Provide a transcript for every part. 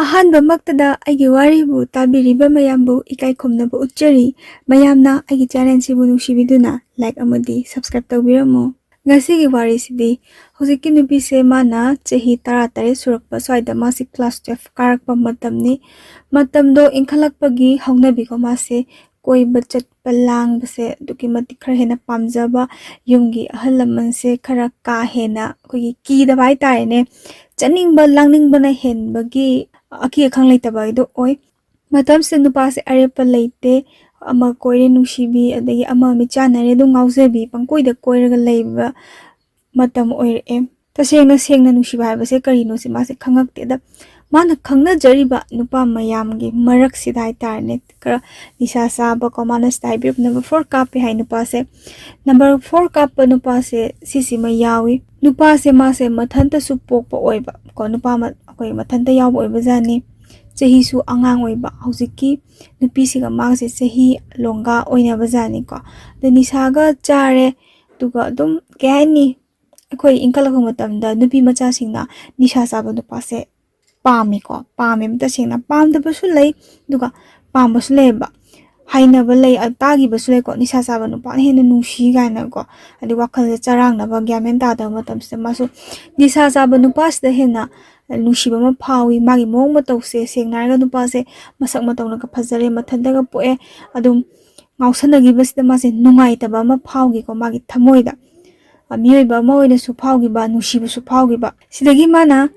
ꯑꯍꯥꯟꯕꯃꯛꯇꯗ ꯑꯩꯒꯤ ꯋꯥꯔꯤꯕꯨ ꯇꯥꯕꯤꯔꯤꯕ ꯃꯌꯥꯝꯕꯨ ꯏꯀꯥꯏ ꯈꯨꯝꯅꯕ ꯎꯠꯆꯔꯤ꯫ ꯃꯌꯥꯝꯅ ꯑꯩꯒꯤ ꯆꯦꯅꯦꯜꯁꯤꯕꯨ ꯅꯨꯡꯁꯤꯕꯤꯗꯨꯅ ꯂꯥꯏꯛ ꯑꯃꯗꯤ ꯁꯕꯁꯀ꯭ꯔꯥꯏꯕ ꯇꯧꯕꯤꯔꯝꯃꯨ꯫ ꯉꯁꯤꯒꯤ ꯋꯥꯔꯤꯁꯤꯗꯤ ꯍꯧꯖꯤꯛꯀꯤ ꯅꯨꯄꯤꯁꯦ ꯃꯥꯅ ꯆꯍꯤ 13 ꯁꯨꯔꯛꯄ ꯁ꯭ꯋꯥꯏꯗ ꯃꯥꯁꯤ ꯀ꯭ꯂꯥꯁ 12 ꯀꯥꯔꯛꯄ ꯃꯇꯝꯅꯤ꯫ ꯃꯇꯝꯗꯣ ꯏꯟꯈꯠꯂꯛꯄꯒꯤ ꯍꯧꯅꯕꯤꯀꯣ ꯃꯥꯁꯦ ꯀꯣꯏꯕ ꯆꯠꯄ ꯂꯥꯡꯕꯁꯦ ꯑꯗꯨꯛꯀꯤ ꯃꯇꯤꯛ ꯈꯔ ꯍꯦꯟꯅ ꯄꯥꯝꯖꯕ, ꯌꯨꯝꯒꯤ ꯑꯍꯜ ꯂꯃꯟꯁꯦꯈꯔ ꯀꯥ ꯍꯦꯟꯅ ꯑꯩꯈꯣꯏꯒꯤ ꯀꯤꯗꯕ ꯍꯥꯏꯇꯥꯔꯦꯅꯦ꯫ ꯆꯠꯅꯤꯡꯕ ꯂꯥꯡꯅꯤꯡꯕꯅ ꯍꯦꯟꯕꯒꯤ ꯑꯀꯤ ꯑꯈꯪ ꯂꯩꯇꯕ ꯍꯥꯏꯗꯣ ꯑꯣꯏ꯫ ꯃꯇꯝꯁꯤꯗ ꯅꯨꯄꯥꯁꯦ ꯑꯔꯦꯞꯄ ꯂꯩꯇꯦ, ꯑꯃ ꯀꯣꯏꯔꯦ ꯅꯨꯡꯁꯤꯕꯤ, ꯑꯗꯒꯤ ꯑꯃ ꯃꯤꯠꯆꯥꯟꯅꯔꯦ ꯑꯗꯨꯝ ꯉꯥꯎꯖꯕꯤ, ꯄꯪꯀꯣꯏꯗ ꯀꯣꯏꯔꯒ ꯂꯩꯕ ꯃꯇꯝ ꯑꯣꯏꯔꯛꯑꯦ꯫ ꯇꯁꯦꯡꯅ ꯁꯦꯡꯅ ꯅꯨꯡꯁꯤꯕ ꯍꯥꯏꯕꯁꯦ ꯀꯔꯤꯅꯣꯁꯦ ꯃꯥꯁꯦ ꯈꯪꯉꯛꯇꯦꯗ꯫ ꯃꯥꯅ ꯈꯪꯅꯖꯔꯤꯕ ꯅꯨꯄꯥ ꯃꯌꯥꯝꯒꯤ ꯃꯔꯛꯁꯤꯗ ꯍꯥꯏꯇꯥꯔꯦꯅꯦ ꯈꯔ ꯅꯤꯁꯥ ꯆꯥꯕꯀꯣ, ꯃꯥꯅ ꯁꯤꯗ ꯍꯥꯏꯕꯤꯔꯛꯄ ꯅꯝꯕꯔ 4 ꯀꯥꯞꯄꯦ ꯍꯥꯏ ꯅꯨꯄꯥꯁꯦ꯫ ꯅꯝꯕꯔ 4 ꯀꯥꯞꯄ ꯅꯨꯄꯥꯁꯦ ꯁꯤꯁꯤꯃ ꯌꯥꯎꯏ꯫ ꯅꯨꯄꯥꯁꯦ ꯃꯥꯁꯦ ꯃꯊꯟꯇꯁꯨ ꯄꯣꯛꯄ ꯑꯣꯏꯕ ꯀꯣ, ꯅꯨꯄꯥ ꯑꯩꯈꯣꯏ ꯃꯊꯟꯇ ꯌꯥꯎꯕ ꯑꯣꯏꯕꯖꯥꯠꯅꯤ꯫ ꯆꯍꯤꯁꯨ ꯑꯉꯥꯡ ꯑꯣꯏꯕ, ꯍꯧꯖꯤꯛꯀꯤ ꯅꯨꯄꯤꯁꯤꯒ ꯃꯥꯁꯦ ꯆꯍꯤ ꯂꯣꯡꯒꯥ ꯑꯣꯏꯅꯕꯖꯥꯠꯅꯤꯀꯣ꯫ ꯑꯗ ꯅꯤꯁꯥꯒ ꯆꯥꯔꯦ, ꯑꯗꯨꯒ ꯑꯗꯨꯝ ꯀꯩ ꯍꯥꯏꯅꯤ ꯑꯩꯈꯣই ꯏꯟꯈꯠꯂꯛꯄ ꯃꯇꯝꯗ ꯅꯨꯄꯤ ꯃꯆꯥꯁꯤꯡꯅ ꯅꯤꯁꯥ ꯆꯥꯕ ꯅꯨꯄꯥꯁꯦ ꯄꯥꯝꯃꯤꯀꯣ, ꯄꯥꯝꯃꯦꯕ ꯇꯁꯦꯡꯅ꯫ ꯄꯥꯝꯗꯕꯁꯨ ꯂꯩ ꯑꯗꯨꯒ ꯄꯥꯝꯕꯁꯨ ꯂꯩꯌꯦꯕ, ꯍꯩꯅꯕ ꯂꯩ, ꯇꯥꯈꯤꯕꯁꯨ ꯂꯩꯀꯣ, ꯅꯤꯁꯥ ꯆꯥꯕ ꯅꯨꯄꯥꯅ ꯍꯦꯟꯅ ꯅꯨꯡꯁꯤ ꯀꯥꯏꯅꯀꯣ꯫ ꯑꯗꯩ ꯋꯥꯈꯜꯁꯦ ꯆꯔꯥꯡꯅꯕ, ꯒ꯭ꯌꯥꯟ ꯃꯦꯟ ꯇꯥꯗꯕ ꯃꯇꯝꯁꯤꯗ ꯃꯥꯁꯨ ꯅꯤꯁꯥ ꯆꯥꯕ ꯅꯨꯄꯥꯁꯤꯗ ꯍꯦꯟꯅ ꯅꯨꯡꯁꯤꯕ ꯑꯃ ꯐꯥꯎꯏ꯫ ꯃꯥꯒꯤ ꯃꯑꯣꯡ ꯃꯇꯧꯁꯦ ꯁꯦꯡꯅ ꯍꯥꯏꯔꯒ ꯅꯨꯄꯥꯁꯦ ꯃꯁꯛ ꯃꯇꯧꯅꯒ ꯐꯖꯔꯦ, ꯃꯊꯟꯇꯒ ꯄꯣꯛꯑꯦ, ꯑꯗꯨꯝ ꯉꯥꯎꯁꯟꯅꯈꯤꯕꯁꯤꯗ ꯃꯥꯁꯦ ꯅꯨꯡꯉꯥꯏꯇꯕ ꯑꯃ ꯐꯥꯎꯈꯤꯀꯣ ꯃꯥꯒꯤ ꯊꯃꯣꯏꯗ꯫ ꯃꯤꯑꯣꯏꯕ ꯑꯃ ꯑꯣꯏꯅꯁꯨ ꯐꯥꯎꯈꯤꯕ, ꯅꯨꯡꯁꯤꯕꯁꯨ ꯐꯥꯎꯈꯤꯕ꯫ ꯁꯤꯗꯒꯤ ꯃꯥꯅ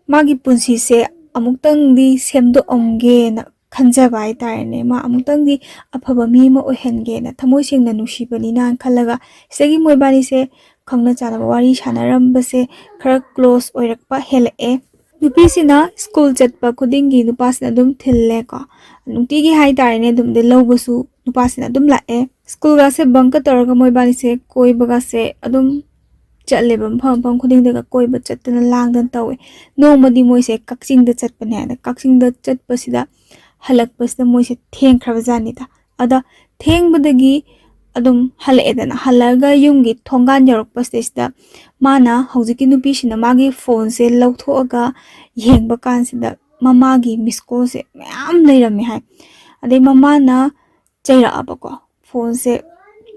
ꯃꯥꯒꯤ ꯄꯨꯟꯁꯤꯁꯦ ꯑꯃꯨꯛꯇꯪꯗꯤ ꯁꯦꯝꯗꯣꯛꯑꯝꯒꯦꯅ ꯈꯟꯖꯕ ꯍꯥꯏꯇꯥꯔꯦꯅꯦ꯫ ꯃꯥ ꯑꯃꯨꯛꯇꯪꯗꯤ ꯑꯐꯕ ꯃꯤ ꯑꯃ ꯑꯣꯏꯍꯟꯒꯦꯅ ꯊꯃꯣꯏ ꯁꯦꯡꯅ ꯅꯨꯡꯁꯤꯕꯅꯤꯅ ꯈꯜꯂꯒ ꯁꯤꯗꯒꯤ ꯃꯣꯏꯕꯥꯅꯤꯁꯦ ꯈꯪꯅ ꯆꯥꯟꯅꯕ ꯋꯥꯔꯤ ꯁꯥꯟꯅꯔꯝꯕꯁꯦ ꯈꯔ ꯀ꯭ꯂꯣꯁ ꯑꯣꯏꯔꯛꯄ ꯍꯦꯜꯂꯛꯑꯦ꯫ ꯅꯨꯄꯤꯁꯤꯅ ꯁ꯭ꯀꯨꯜ ꯆꯠꯄ ꯈꯨꯗꯤꯡꯒꯤ ꯅꯨꯄꯥꯁꯤꯅ ꯑꯗꯨꯝ ꯊꯤꯜꯂꯦꯀꯣ, ꯅꯨꯡꯇꯤꯒꯤ ꯍꯥꯏꯇꯥꯔꯦꯅꯦ꯫ ꯑꯗꯨꯝꯗꯤ ꯂꯧꯕꯁꯨ ꯅꯨꯄꯥꯁꯤꯅ ꯑꯗꯨꯝ ꯂꯥꯛꯑꯦ꯫ ꯁ꯭ꯀꯨꯜꯒꯁꯦ ꯕꯪꯀ ꯇꯧꯔꯒ ꯃꯣꯏꯕꯥꯅꯤꯁꯦ ꯀꯣꯏꯕꯒꯁꯦ ꯑꯗꯨꯝ ꯆꯠꯂꯦꯕ, ꯃꯐꯝ ꯈꯨꯗꯤꯡꯗꯒ ꯀꯣꯏꯕ ꯆꯠꯇꯅ ꯂꯥꯡꯗꯅ ꯇꯧꯋꯦ꯫ ꯅꯣꯡꯃꯗꯤ ꯃꯣꯏꯁꯦ ꯀꯛꯆꯤꯡꯗ ꯆꯠꯄꯅꯦ ꯍꯥꯏꯅ, ꯀꯛꯆꯤꯡꯗ ꯆꯠꯄꯁꯤꯗ ꯍꯜꯂꯛꯄꯁꯤꯗ ꯃꯣꯏꯁꯦ ꯊꯦꯡꯈ꯭ꯔꯕꯖꯥꯠꯅꯤꯗ꯫ ꯑꯗ ꯊꯦꯡꯕꯗꯒꯤ ꯑꯗꯨꯝ ꯍꯜꯂꯛꯑꯦꯗꯅ, ꯍꯜꯂꯛꯑꯒ ꯌꯨꯝꯒꯤ ꯊꯣꯡꯒꯥꯟ ꯌꯧꯔꯛꯄꯁꯤꯗ ꯃꯥꯅ ꯍꯧꯖꯤꯛꯀꯤ ꯅꯨꯄꯤꯁꯤꯅ ꯃꯥꯒꯤ ꯐꯣꯟꯁꯦ ꯂꯧꯊꯣꯛꯑꯒ ꯌꯦꯡꯕ ꯀꯥꯟꯁꯤꯗ ꯃꯃꯥꯒꯤ ꯃꯤꯁꯀꯣꯜꯁꯦ ꯃꯌꯥꯝ ꯂꯩꯔꯝꯃꯦ ꯍꯥꯏ꯫ ꯑꯗꯩ ꯃꯃꯥꯅ ꯆꯩꯔꯛꯑꯕꯀꯣ, ꯐꯣꯟꯁꯦ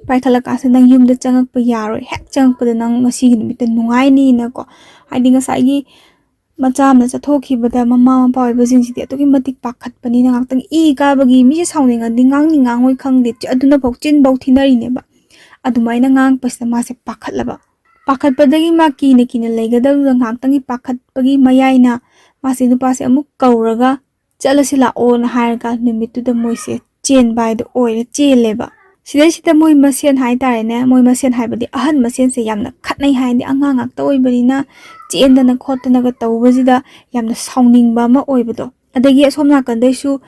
ꯄꯥꯏꯈꯠꯂꯀꯥꯟꯁꯤꯗ ꯅꯪ ꯌꯨꯝꯗ ꯆꯪꯉꯛꯄ ꯌꯥꯔꯣꯏ, ꯍꯦꯛ ꯆꯪꯉꯛꯄꯗ ꯅꯪ ꯉꯁꯤꯒꯤ ꯅꯨꯃꯤꯠꯇ ꯅꯨꯡꯉꯥꯏꯅꯤꯅꯀꯣ꯫ ꯍꯥꯏꯗꯤ ꯉꯁꯥꯏꯒꯤ ꯃꯆꯥ ꯑꯃꯅ ꯆꯠꯊꯣꯛꯈꯤꯕꯗ ꯃꯃꯥ ꯃꯄꯥ ꯑꯣꯏꯕꯁꯤꯡꯁꯤꯗꯤ ꯑꯗꯨꯛꯀꯤ ꯃꯇꯤꯛ ꯄꯥꯈꯠꯄꯅꯤꯅ ꯉꯥꯛꯇꯪ ꯏ ꯀꯥꯕꯒꯤ, ꯃꯤꯁꯦ ꯁꯥꯎꯅꯤꯡꯉꯗꯤ ꯉꯥꯡꯉꯣꯏ ꯈꯪꯗꯦ, ꯑꯗꯨꯅꯐꯥꯎ ꯆꯤꯟꯐꯥꯎ ꯊꯤꯅꯔꯤꯅꯦꯕ꯫ ꯑꯗꯨꯃꯥꯏꯅ ꯉꯥꯡꯉꯛꯄꯁꯤꯗ ꯃꯥꯁꯦ ꯄꯥꯈꯠꯂꯕ꯫ ꯄꯥꯈꯠꯄꯗꯒꯤ ꯃꯥ ꯀꯤꯅ ꯂꯩꯒꯗꯕꯗꯨꯗ ꯉꯥꯏꯍꯥꯛꯇꯪꯒꯤ ꯄꯥꯈꯠꯄꯒꯤ ꯃꯌꯥꯏꯅ ꯃꯥꯁꯦ ꯅꯨꯄꯥꯁꯦ ꯑꯃꯨꯛ ꯀꯧꯔꯒ ꯆꯠꯂꯁꯤ ꯂꯥꯛꯑꯣꯅ ꯍꯥꯏꯔꯒ ꯅꯨꯃꯤꯠꯇꯨꯗ ꯃꯣꯏꯁꯦ ꯆꯦꯟꯕ ꯍꯥꯏꯗꯣ ꯑꯣꯏꯔꯦ, ꯆꯦꯜꯂꯦꯕ꯫ ꯁꯤꯗꯩꯁꯤꯗ ꯃꯣꯏ ꯃꯁꯦꯟ ꯍꯥꯏꯇꯥꯔꯦꯅꯦ, ꯃꯣꯏ ꯃꯁꯦꯟ ꯍꯥꯏꯕꯗꯤ ꯑꯍꯟ ꯃꯁꯦꯟꯁꯦ ꯌꯥꯝꯅ ꯈꯠꯅꯩ ꯍꯥꯏꯗꯤ ꯑꯉꯥꯡ ꯉꯥꯛꯇ ꯑꯣꯏꯕꯅꯤꯅ ꯆꯦꯟꯗꯅ ꯈꯣꯠꯇꯅꯒ ꯇꯧꯕꯁꯤꯗ ꯌꯥꯝꯅ ꯁꯥꯎꯅꯤꯡꯕ ꯑꯃ ꯑꯣꯏꯕꯗꯣ꯫ ꯑꯗꯒꯤ ꯑꯁꯣꯝ ꯅꯥꯀꯟꯗꯩꯁꯨ